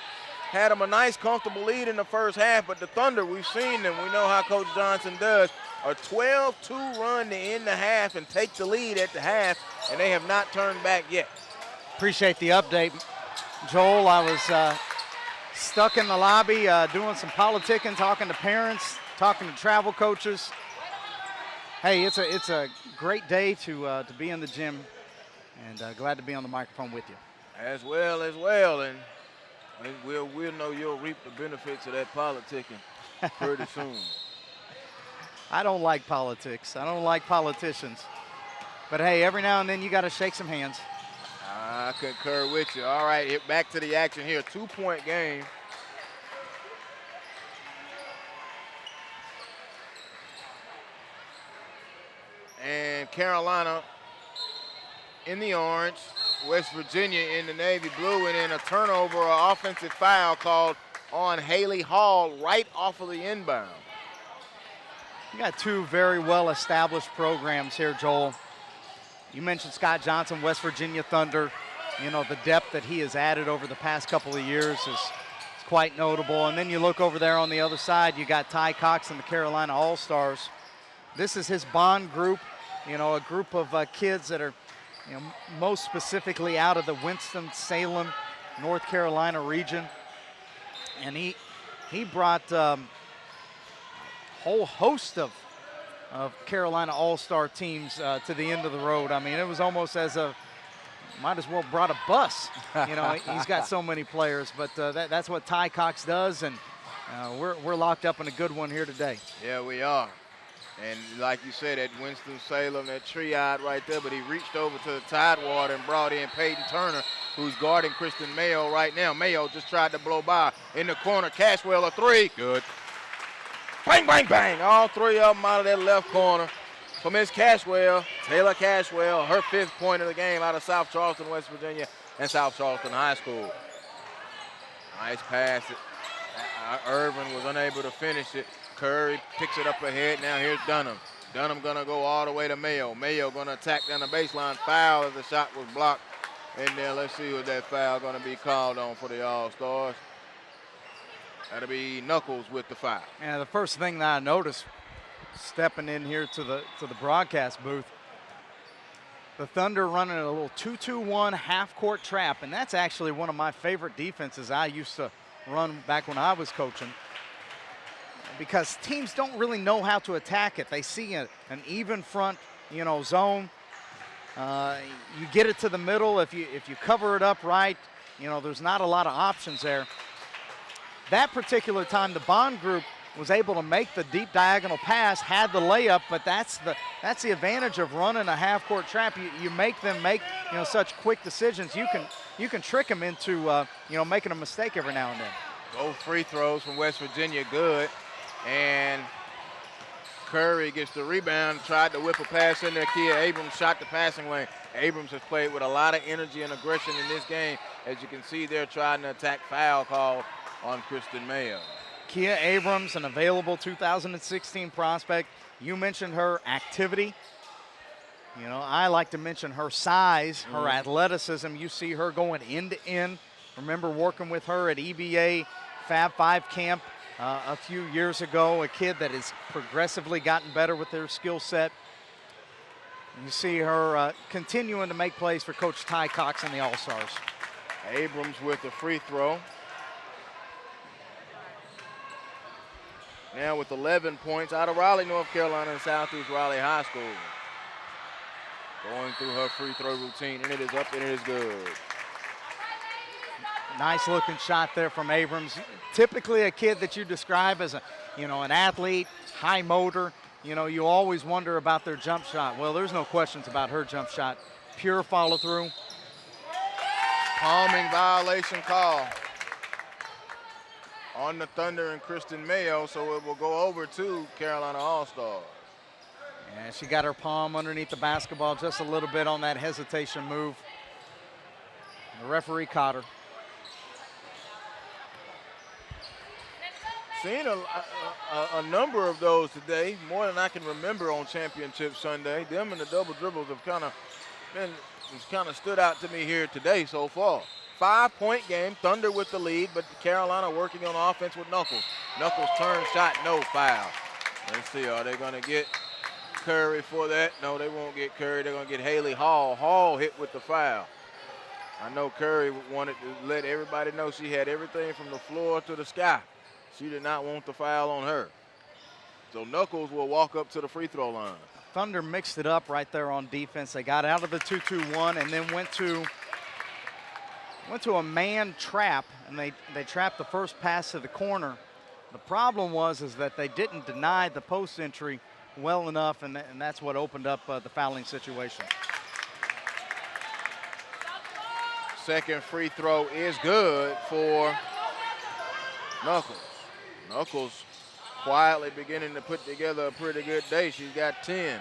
had them a nice, comfortable lead in the first half, but the Thunder, we've seen them. We know how Coach Johnson does. A 12-2 run to end the half and take the lead at the half, and they have not turned back yet. Appreciate the update, Joel. I was stuck in the lobby doing some politicking, talking to parents, talking to travel coaches. Hey, it's a great day to be in the gym, and glad to be on the microphone with you. As well, and we'll know you'll reap the benefits of that politicking pretty soon. I don't like politics. I don't like politicians. But hey, every now and then you got to shake some hands. I concur with you. All right, back to the action here. 2-point game. And Carolina in the orange, West Virginia in the navy blue, and then a turnover, an offensive foul called on Haley Hall right off of the inbound. You got two very well-established programs here, Joel. You mentioned Scott Johnson, West Virginia Thunder. You know, the depth that he has added over the past couple of years is quite notable. And then you look over there on the other side, you got Ty Cox and the Carolina All-Stars. This is his bond group, you know, a group of kids that are, you know, most specifically out of the Winston-Salem, North Carolina region. And he brought whole host of Carolina All-Star teams to the end of the road. I mean, it was almost as a, might as well brought a bus. You know, he's got so many players, but that's what Ty Cox does, and we're locked up in a good one here today. Yeah, we are. And like you said, at Winston-Salem, that triad right there, but he reached over to the Tidewater and brought in Peyton Turner. who's guarding Kristen Mayo right now. Mayo just tried to blow by. In the corner, Cashwell a three. Good. Bang, bang, bang. All three of them out of that left corner. For Miss Cashwell, Taylor Cashwell, her 5th point of the game out of South Charleston, West Virginia, and South Charleston High School. Nice pass. Irvin was unable to finish it. Curry picks it up ahead. Now here's Dunham. Dunham gonna go all the way to Mayo. Mayo gonna attack down the baseline. Foul as the shot was blocked in there. Let's see what that foul gonna be called on for the All-Stars. That'll be Knuckles with the foul. And the first thing that I noticed stepping in here to the broadcast booth, the Thunder running a little 2-2-1 half-court trap, and that's actually one of my favorite defenses I used to run back when I was coaching, because teams don't really know how to attack it. They see an even front, zone. You get it to the middle. If you cover it up right, there's not a lot of options there. That particular time, the Bond group was able to make the deep diagonal pass, had the layup, but that's the advantage of running a half-court trap. You make them make such quick decisions. You can trick them into making a mistake every now and then. Both free throws from West Virginia, good, and Curry gets the rebound, tried to whip a pass in there. Kia Abrams shot the passing lane. Abrams has played with a lot of energy and aggression in this game. As you can see, they're trying to attack foul call on Kristen Mayo. Kia Abrams, an available 2016 prospect. You mentioned her activity. I like to mention her size, her athleticism. You see her going end to end. Remember working with her at EBA Fab 5 camp a few years ago, a kid that has progressively gotten better with their skill set. You see her continuing to make plays for Coach Ty Cox and the All-Stars. Abrams with the free throw. Now with 11 points out of Raleigh, North Carolina, and Southeast Raleigh High School. Going through her free throw routine, and it is up and it is good. Nice looking shot there from Abrams. Typically a kid that you describe as an athlete, high motor. You always wonder about their jump shot. Well, there's no questions about her jump shot. Pure follow through. Palming violation call on the Thunder and Kristen Mayo, so it will go over to Carolina All-Stars. And she got her palm underneath the basketball just a little bit on that hesitation move. The referee caught her. Seen a number of those today, more than I can remember on Championship Sunday. Them and the double dribbles have kind of stood out to me here today so far. 5-point game, Thunder with the lead, but Carolina working on offense with Knuckles. Knuckles turn shot, no foul. Let's see, are they gonna get Curry for that? No, they won't get Curry. They're gonna get Haley Hall. Hall hit with the foul. I know Curry wanted to let everybody know she had everything from the floor to the sky. She did not want the foul on her. So Knuckles will walk up to the free throw line. Thunder mixed it up right there on defense. They got out of the 2-2-1 and then went to a man trap, and they trapped the first pass to the corner. The problem was that they didn't deny the post entry well enough, and that's what opened up the fouling situation. Second free throw is good for Knuckles. Knuckles quietly beginning to put together a pretty good day. She's got 10.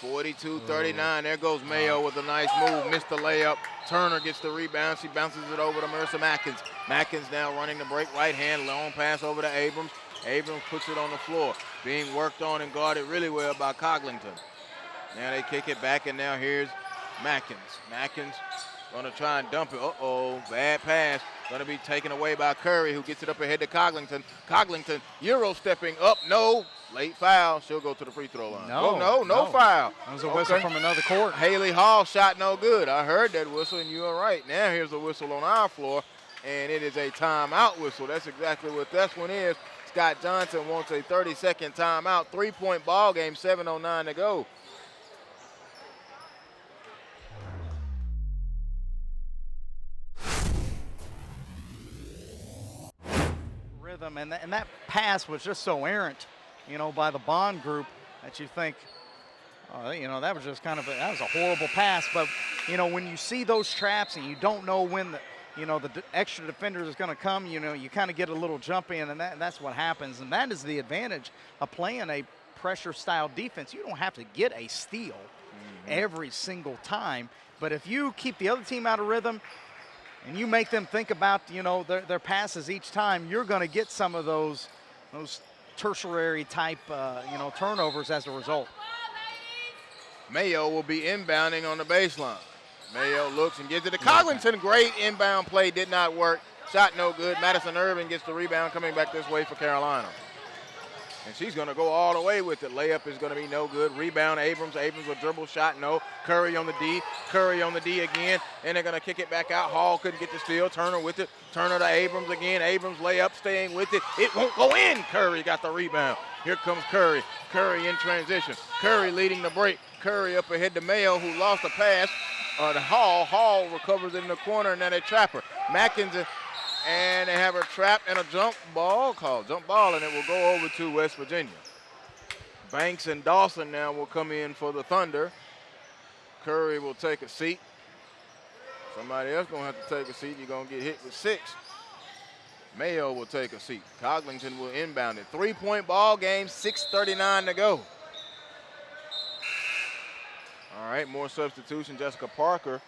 42-39. There goes Mayo with a nice move. Missed the layup. Turner gets the rebound. She bounces it over to Marissa Mackins. Mackins now running the break right hand. Long pass over to Abrams. Abrams puts it on the floor. Being worked on and guarded really well by Coglington. Now they kick it back, and now here's Mackins. Mackins gonna try and dump it. Uh-oh, bad pass. Gonna be taken away by Curry, who gets it up ahead to Coglington. Coglington, Euro stepping up. No, late foul. She'll go to the free throw line. No foul. That was a whistle from another court. Haley Hall shot no good. I heard that whistle, and you are right. Now here's a whistle on our floor, and it is a timeout whistle. That's exactly what this one is. Scott Johnson wants a 30-second timeout. 3-point ball game, 7:09 to go. Rhythm, and that pass was just so errant, by the Bond group that you think, that was just that was a horrible pass. But you know, when you see those traps and you don't know when the, you know, the extra defender is going to come, you know, you kind of get a little jumpy, and that's what happens. And that is the advantage of playing a pressure-style defense. You don't have to get a steal every single time, but if you keep the other team out of rhythm and you make them think about, you know, their passes each time, you're going to get some of those tertiary type, you know, turnovers as a result. Mayo will be inbounding on the baseline. Mayo looks and gives it to Coglington. Great inbound play, did not work. Shot no good. Madison Irving gets the rebound, coming back this way for Carolina. And she's going to go all the way with it. Layup is going to be no good. Rebound, Abrams. Abrams with dribble shot, no. Curry on the D. Curry on the D again. And they're going to kick it back out. Hall couldn't get the steal. Turner with it. Turner to Abrams again. Abrams layup, staying with it. It won't go in. Curry got the rebound. Here comes Curry. Curry in transition. Curry leading the break. Curry up ahead to Mayo, who lost a pass to Hall. Hall recovers it in the corner, and then they trap her. Mackins, and they have her trapped and a jump ball called. Jump ball, and it will go over to West Virginia. Banks and Dawson now will come in for the Thunder. Curry will take a seat. Somebody else going to have to take a seat. You're going to get hit with 6. Mayo will take a seat. Coglington will inbound it. 3-point ball game, 6:39 to go. All right, more substitution. Jessica Parker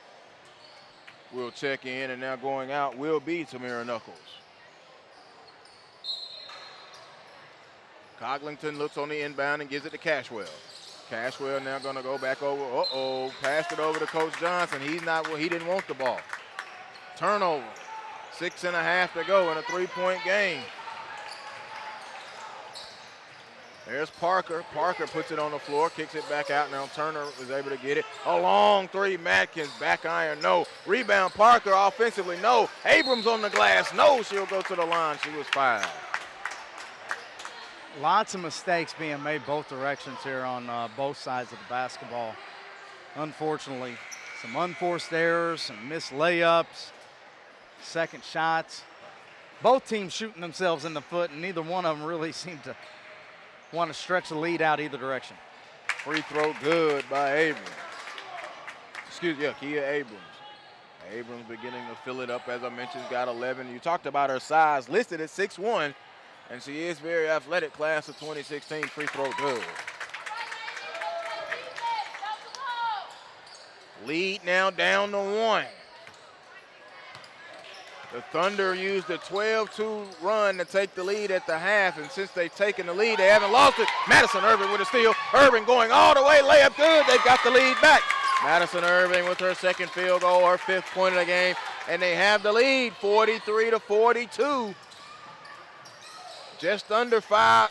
will check in, and now going out will be Tamira Knuckles. Coglington looks on the inbound and gives it to Cashwell. Cashwell now going to go back over. Passed it over to Coach Johnson. He didn't want the ball. Turnover. 6.5 to go in a 3-point game. There's Parker. Parker puts it on the floor, kicks it back out. Now Turner is able to get it. A long three, Matkins, back iron, no. Rebound, Parker offensively, no. Abrams on the glass, no. She'll go to the line. She was fouled. Lots of mistakes being made both directions here on both sides of the basketball. Unfortunately, some unforced errors, some missed layups, second shots. Both teams shooting themselves in the foot, and neither one of them really seemed to want to stretch the lead out either direction. Free throw good by Abrams. Kia Abrams. Abrams beginning to fill it up, as I mentioned, got 11. You talked about her size, listed at 6'1", and she is very athletic, class of 2016, free throw good. Lead now down to 1. The Thunder used a 12-2 run to take the lead at the half, and since they've taken the lead, they haven't lost it. Madison Irving with a steal. Irving going all the way, layup good. They've got the lead back. Madison Irving with her second field goal, her 5th point of the game, and they have the lead, 43-42. Just under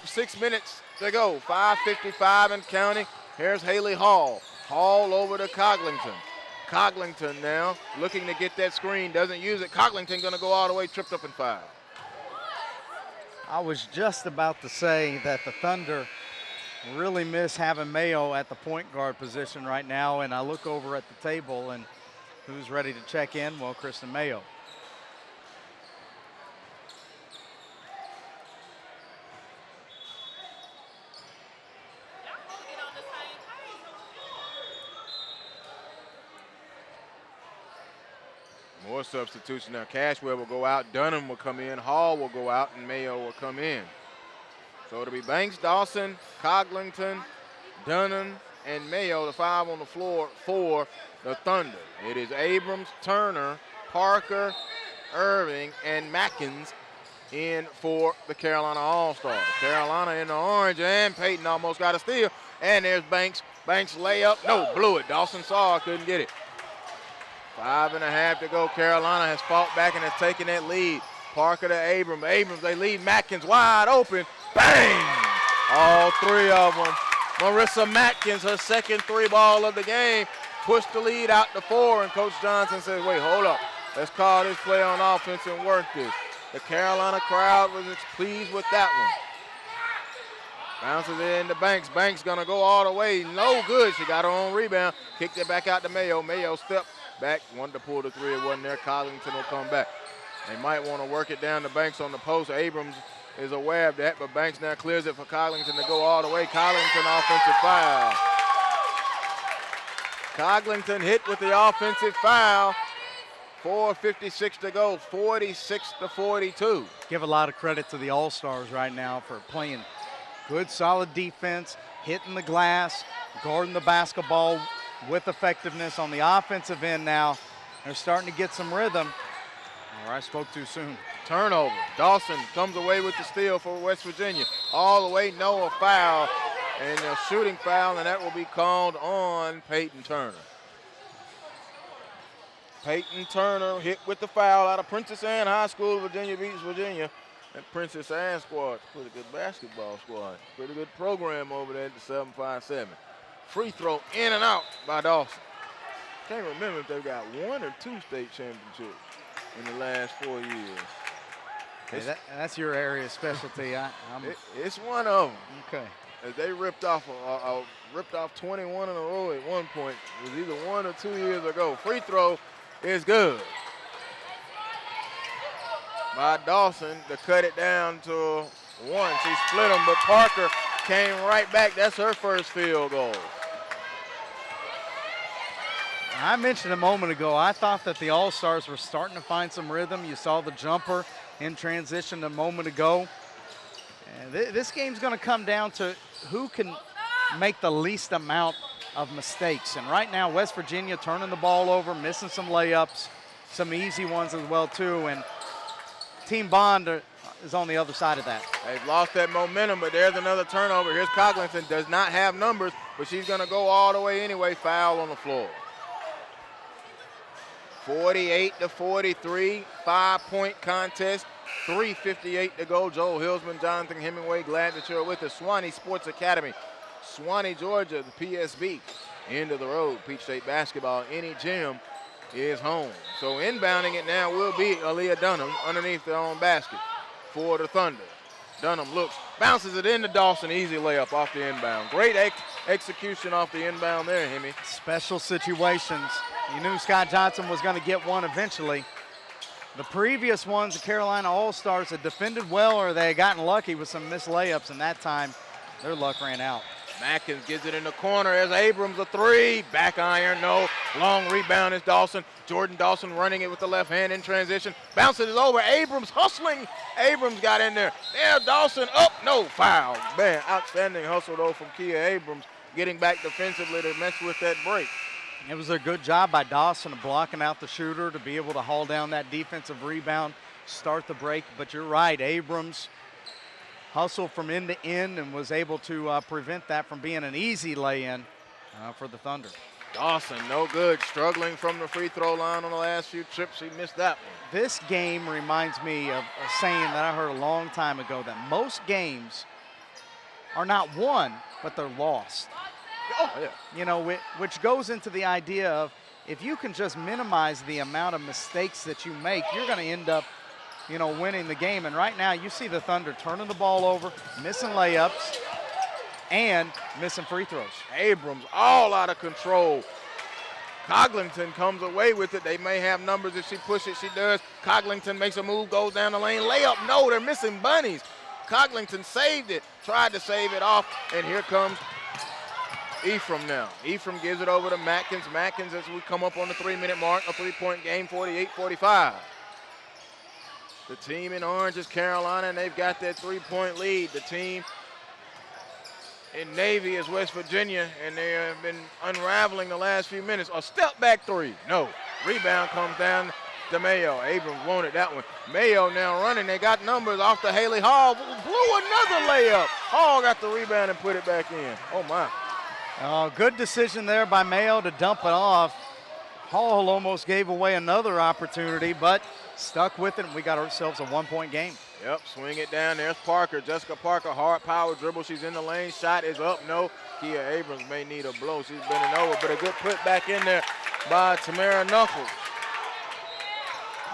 6 minutes to go, 5:55 and counting. Here's Haley Hall. Hall over to Coglington. Coglington now looking to get that screen, doesn't use it. Coglington going to go all the way, tripped up and fouled. I was just about to say that the Thunder really miss having Mayo at the point guard position right now, and I look over at the table, and who's ready to check in? Well, Kristen Mayo. More substitution now. Cashwell will go out, Dunham will come in, Hall will go out, and Mayo will come in. So it'll be Banks, Dawson, Coglington, Dunham, and Mayo, the 5 on the floor for the Thunder. It is Abrams, Turner, Parker, Irving, and Matkins in for the Carolina All-Stars. Carolina in the orange, and Payton almost got a steal. And there's Banks. Banks layup. No, blew it. Dawson saw it, couldn't get it. 5.5 to go. Carolina has fought back and has taken that lead. Parker to Abrams. Abrams, they lead. Matkins wide open. Bang! All 3 of them. Marissa Matkins, her second 3-ball of the game, pushed the lead out to 4, and Coach Johnson says, wait, hold up. Let's call this play on offense and work this. The Carolina crowd was pleased with that one. Bounces it into Banks. Banks going to go all the way. No good. She got her own rebound. Kicked it back out to Mayo. Mayo stepped back, wanted to pull the 3, it wasn't there. Coglington will come back. They might want to work it down to Banks on the post. Abrams is aware of that, but Banks now clears it for Coglington to go all the way. Coglington offensive foul. Coglington hit with the offensive foul. 4:56 to go, 46-42. Give a lot of credit to the All-Stars right now for playing good, solid defense, hitting the glass, guarding the basketball with effectiveness on the offensive end now. They're starting to get some rhythm. Or I spoke too soon. Turnover. Dawson comes away with the steal for West Virginia. All the way, no, a foul. And a shooting foul, and that will be called on Peyton Turner. Peyton Turner hit with the foul out of Princess Anne High School. Virginia beats Virginia. That Princess Anne squad, pretty good basketball squad. Pretty good program over there at the 757. Free throw in and out by Dawson. Can't remember if they've got 1 or 2 state championships in the last 4 years. Hey, that's your area of specialty. It's one of them. Okay. As they ripped off 21 in a row at one point. It was either 1 or 2 years ago. Free throw is good by Dawson to cut it down to 1. She split them, but Parker came right back. That's her first field goal. I mentioned a moment ago, I thought that the All-Stars were starting to find some rhythm. You saw the jumper in transition a moment ago. And this game's going to come down to who can make the least amount of mistakes. And right now, West Virginia turning the ball over, missing some layups, some easy ones as well, too. And Team Bond is on the other side of that. They've lost that momentum, but there's another turnover. Here's Coglington, does not have numbers, but she's going to go all the way anyway. Foul on the floor. 48-43, 5-point contest. 3:58 to go. Joel Hilsman, Jonathan Hemingway, glad that you're with us. Swanee Sports Academy, Swanee, Georgia, the PSB. End of the road, Peach State basketball. Any gym is home. So inbounding it now will be Aaliyah Dunham underneath their own basket for the Thunder. Dunham looks, bounces it into Dawson. Easy layup off the inbound. Great execution off the inbound there, Hemi. Special situations. You knew Scott Johnson was going to get one eventually. The previous ones, the Carolina All-Stars, had defended well or they had gotten lucky with some missed layups, and that time their luck ran out. Mackins gets it in the corner as Abrams a 3. Back iron, no. Long rebound is Dawson. Jordan Dawson running it with the left hand in transition. Bounces it over. Abrams hustling. Abrams got in there. There, Dawson up. No, foul. Man, outstanding hustle, though, from Kia Abrams, getting back defensively to mess with that break. It was a good job by Dawson of blocking out the shooter to be able to haul down that defensive rebound, start the break. But you're right, Abrams hustled from end to end and was able to prevent that from being an easy lay-in for the Thunder. Dawson, no good, struggling from the free throw line on the last few trips. He missed that one. This game reminds me of a saying that I heard a long time ago, that most games are not won, but they're lost. Oh, yeah. You know, which goes into the idea of if you can just minimize the amount of mistakes that you make, you're going to end up, you know, winning the game. And right now you see the Thunder turning the ball over, missing layups, and missing free throws. Abrams all out of control. Coglington comes away with it. They may have numbers if she pushes. She does. Coglington makes a move, goes down the lane. Layup, no, they're missing bunnies. Coglington saved it, tried to save it off, and here comes Ephraim now. Ephraim gives it over to Matkins. Matkins, as we come up on the 3-minute mark, a 3-point game, 48-45. The team in orange is Carolina, and they've got that 3-point lead. The team in navy is West Virginia, and they have been unraveling the last few minutes. A step back 3, no. Rebound comes down to Mayo. Abrams wanted that one. Mayo now running. They got numbers off to Haley Hall. Blew another layup. Hall got the rebound and put it back in. Oh, my. Oh, good decision there by Mayo to dump it off. Hall almost gave away another opportunity, but stuck with it, and we got ourselves a 1-point game. Yep, swing it down. There's Parker. Jessica Parker, hard power dribble. She's in the lane. Shot is up. No. Kia Abrams may need a blow. She's bending over, but a good put back in there by Tamara Knuckles.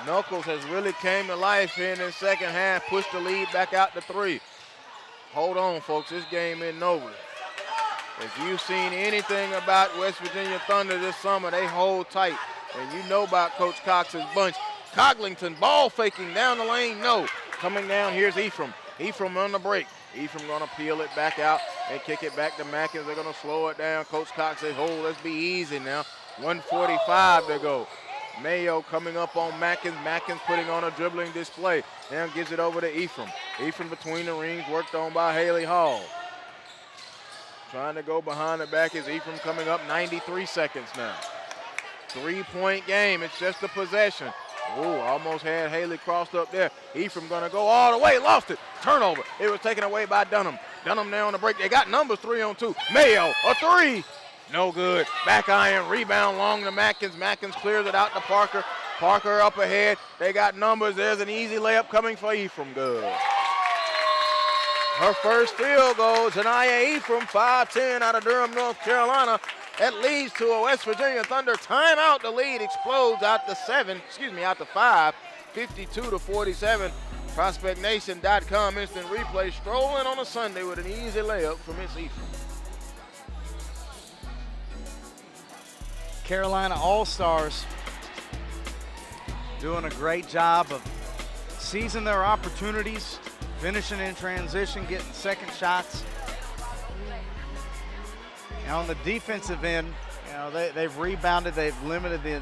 Knuckles has really came to life here in the second half, pushed the lead back out to 3. Hold on, folks. This game isn't over. If you've seen anything about West Virginia Thunder this summer, they hold tight. And you know about Coach Cox's bunch. Coglington ball faking down the lane, no. Coming down, here's Ephraim. Ephraim on the break. Ephraim gonna peel it back out They kick it back to Mackins. They're going to slow it down. Coach Cox says, hold, let's be easy now. 1:45 to go. Mayo coming up on Mackins. Mackins putting on a dribbling display. Now gives it over to Ephraim. Ephraim between the rings, worked on by Haley Hall. Trying to go behind the back is Ephraim coming up. 93 seconds now. 3-point game. It's just a possession. Ooh, almost had Haley crossed up there. Ephraim gonna go all the way, lost it. Turnover. It was taken away by Dunham. Dunham now on the break. They got numbers 3-on-2. Mayo, a three. No good. Back iron, rebound long to Mackins. Mackins clears it out to Parker. Parker up ahead. They got numbers. There's an easy layup coming for Ephraim. Good. Her first field goal, Janiyah Ephraim, 5'10", out of Durham, North Carolina. That leads to a West Virginia Thunder timeout. The lead explodes out to 5, 52-47. ProspectNation.com instant replay. Strolling on a Sunday with an easy layup for Miss Ephraim. Carolina All-Stars doing a great job of seizing their opportunities, finishing in transition, getting second shots. And on the defensive end, you know, they've rebounded. They've limited the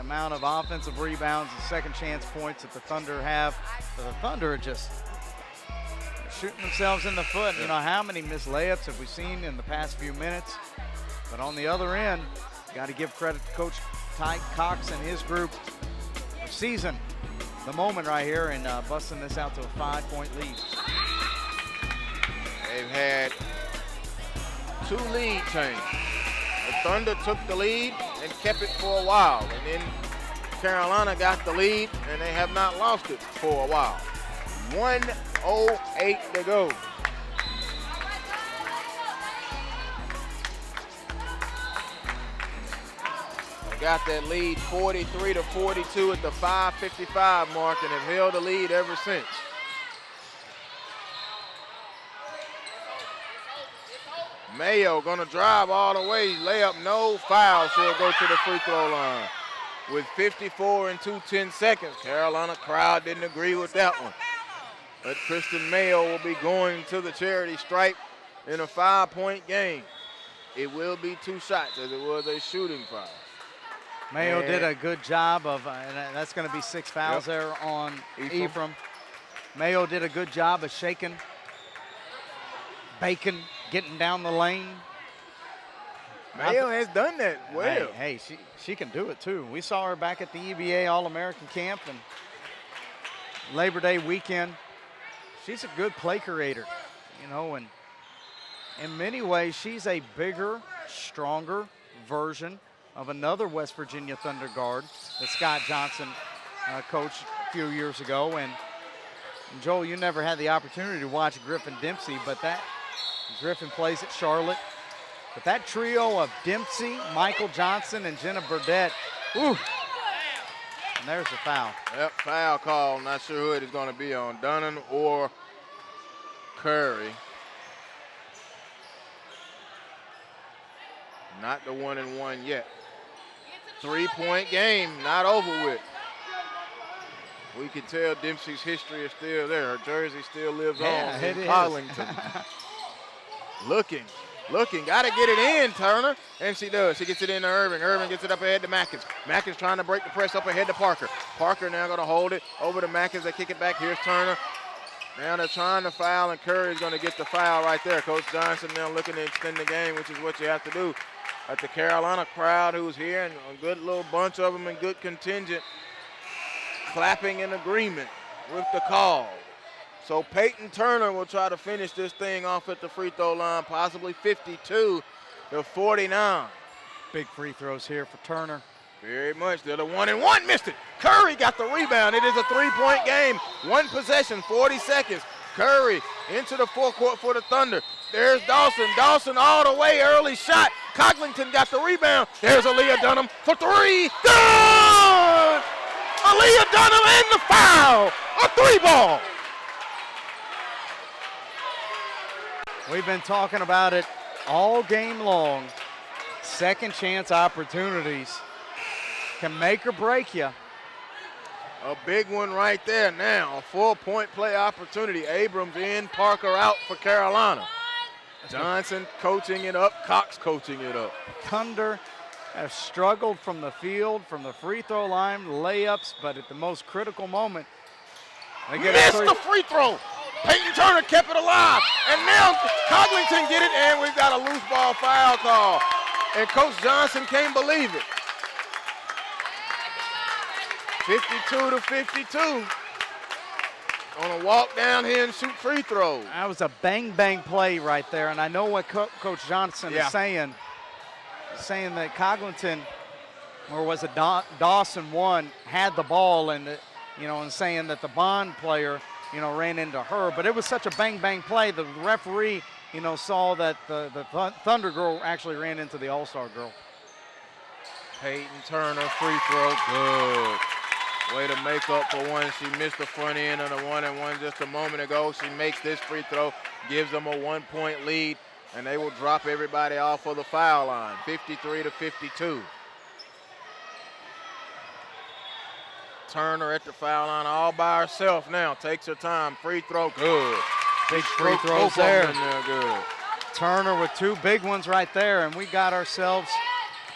amount of offensive rebounds and second chance points that the Thunder have. So the Thunder are just shooting themselves in the foot. You know, how many missed layups have we seen in the past few minutes? But on the other end, got to give credit to Coach Ty Cox and his group for seizing the moment right here and busting this out to a 5-point lead. They've had 2 lead changes. The Thunder took the lead and kept it for a while. And then Carolina got the lead and they have not lost it for a while. 1:08 to go. Got that lead 43-42 at the 5:55 mark and have held the lead ever since. Mayo gonna drive all the way, layup, no foul. She'll go to the free throw line. With 54 and 2/10 seconds, Carolina crowd didn't agree with that one. But Kristen Mayo will be going to the charity stripe in a 5-point game. It will be 2 shots as it was a shooting foul. Mayo did a good job of, and that's going to be 6 fouls there on Ephraim. Mayo did a good job of shaking Bacon, getting down the lane. Mayo has done that well. Hey, she can do it too. We saw her back at the EBA All-American Camp and Labor Day weekend. She's a good play creator, you know, and in many ways, she's a bigger, stronger version of another West Virginia Thunder guard that Scott Johnson coached a few years ago. And Joel, you never had the opportunity to watch Griffin Dempsey, but that Griffin plays at Charlotte. But that trio of Dempsey, Michael Johnson, and Jenna Burdett, whew, and there's the foul. Yep, foul call. Not sure who it is going to be on, Dunham or Curry. Not the 1-and-1 yet. 3-point game, not over with. We can tell Dempsey's history is still there. Her jersey still lives on in Arlington. Looking, got to get it in, Turner. And she does. She gets it in to Irving. Irving gets it up ahead to Mackins. Mackins trying to break the press up ahead to Parker. Parker now going to hold it over to Mackins. They kick it back. Here's Turner. Now they're trying to foul, and Curry's going to get the foul right there. Coach Johnson now looking to extend the game, which is what you have to do. At the Carolina crowd who's here, and a good little bunch of them in good contingent, clapping in agreement with the call. So Peyton Turner will try to finish this thing off at the free throw line, possibly 52-49. Big free throws here for Turner. Very much. They're the 1-and-1, missed it. Curry got the rebound. It is a 3-point game. 1 possession, 40 seconds. Curry into the forecourt for the Thunder. There's Dawson. Dawson all the way, early shot. Coglington got the rebound. There's Aaliyah Dunham for 3. Good! Aaliyah Dunham and the foul. A 3-ball. We've been talking about it all game long. Second chance opportunities can make or break you. A big one right there now. A 4-point play opportunity. Abrams in, Parker out for Carolina. Johnson coaching it up, Cox coaching it up. Thunder have struggled from the field, from the free throw line, layups, but at the most critical moment, they get Missed the free throw. Peyton Turner kept it alive. And now Coglington get it, and we've got a loose ball foul call. And Coach Johnson can't believe it. 52-52. On a walk down here and shoot free throws. That was a bang play right there, and I know what Coach Johnson is saying. He's saying that Coglington, or was it Dawson one, had the ball, and and saying that the Bond player, ran into her. But it was such a bang play. The referee, saw that the Thunder girl actually ran into the All-Star girl. Peyton Turner free throw, good. Way to make up for one. She missed the front end of the 1-and-1 just a moment ago. She makes this free throw, gives them a 1-point lead, and they will drop everybody off of the foul line, 53-52. Turner at the foul line all by herself now. Takes her time. Free throw, good. Big free throws there. Good. Turner with two big ones right there, and we got ourselves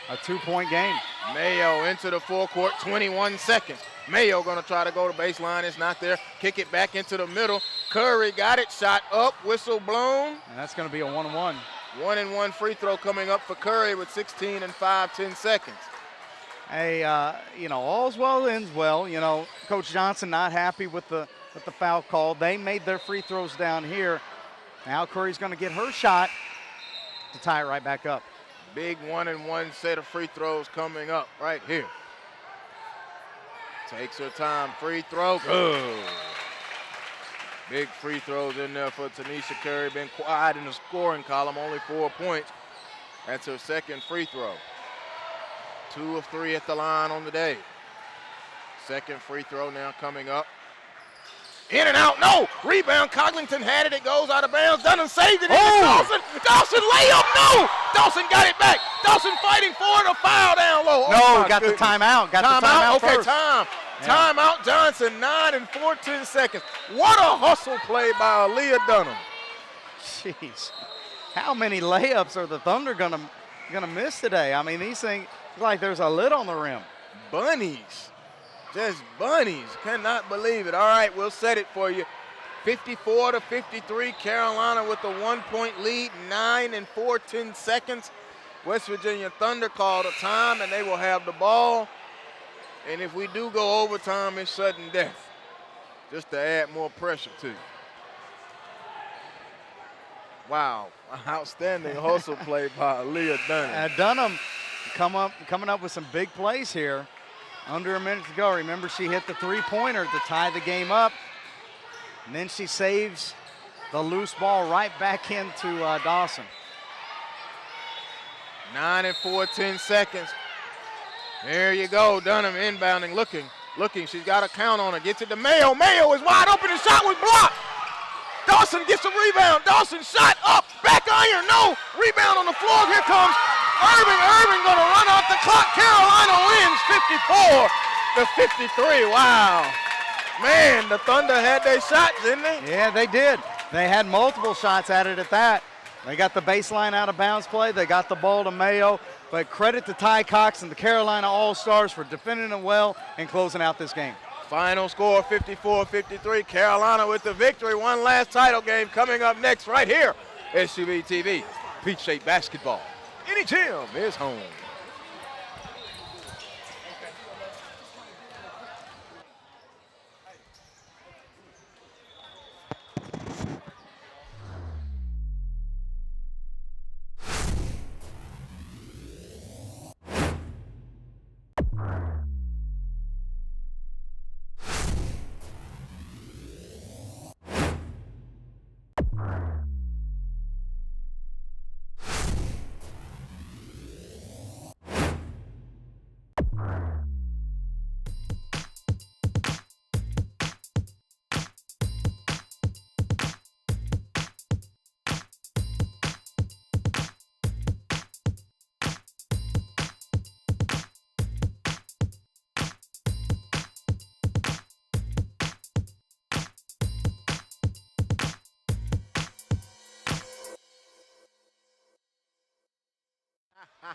a 2-point game. Mayo into the forecourt, 21 seconds. Mayo going to try to go to baseline. It's not there. Kick it back into the middle. Curry got it. Shot up. Whistle blown. And that's going to be a 1-and-1. 1-and-1 free throw coming up for Curry with 16 and 5/10 seconds. Hey, all's well ends well. Coach Johnson not happy with the foul call. They made their free throws down here. Now Curry's going to get her shot to tie it right back up. Big 1-and-1 set of free throws coming up right here. Takes her time. Free throw, good. Big free throws in there for Tanisha Curry. Been quiet in the scoring column, only 4 points. That's her second free throw. 2 of 3 at the line on the day. Second free throw now coming up. In and out, no! Rebound, Coglington had it, it goes out of bounds. Dunham saved it into Dawson. Dawson layup, no! Dawson got it back. Dawson fighting for it, a foul down low. No, got the timeout. Got the timeout okay, first. Timeout Johnson, 9 and 14 seconds. What a hustle play by Aaliyah Dunham. Jeez, how many layups are the Thunder gonna miss today? I mean, these things, it's like there's a lid on the rim. Bunnies. Just bunnies. Cannot believe it. All right, we'll set it for you. 54-53, Carolina with a 1-point lead, 9 and 14 seconds. West Virginia Thunder called a time, and they will have the ball. And if we do go overtime, it's sudden death, just to add more pressure to you. Wow, outstanding hustle play by Aaliyah Dunham. Dunham coming up with some big plays here. Under a minute to go. Remember, she hit the three-pointer to tie the game up. And then she saves the loose ball right back into Dawson. 9 and 14 seconds. There you go. Dunham inbounding, looking. She's got a count on her. Gets it to Mayo. Mayo is wide open. The shot was blocked. Dawson gets a rebound. Dawson shot up. Back iron. No. Rebound on the floor. Here comes Irving. Irving going to run off the clock. Carolina wins 54-53. Wow. Man, the Thunder had their shots, didn't they? Yeah, they did. They had multiple shots at it at that. They got the baseline out of bounds play. They got the ball to Mayo. But credit to Ty Cox and the Carolina All-Stars for defending it well and closing out this game. Final score 54-53. Carolina with the victory. One last title game coming up next right here. SUV TV. Peach State basketball. Any gym is home.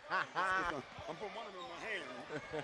I'm putting one of them in my hand.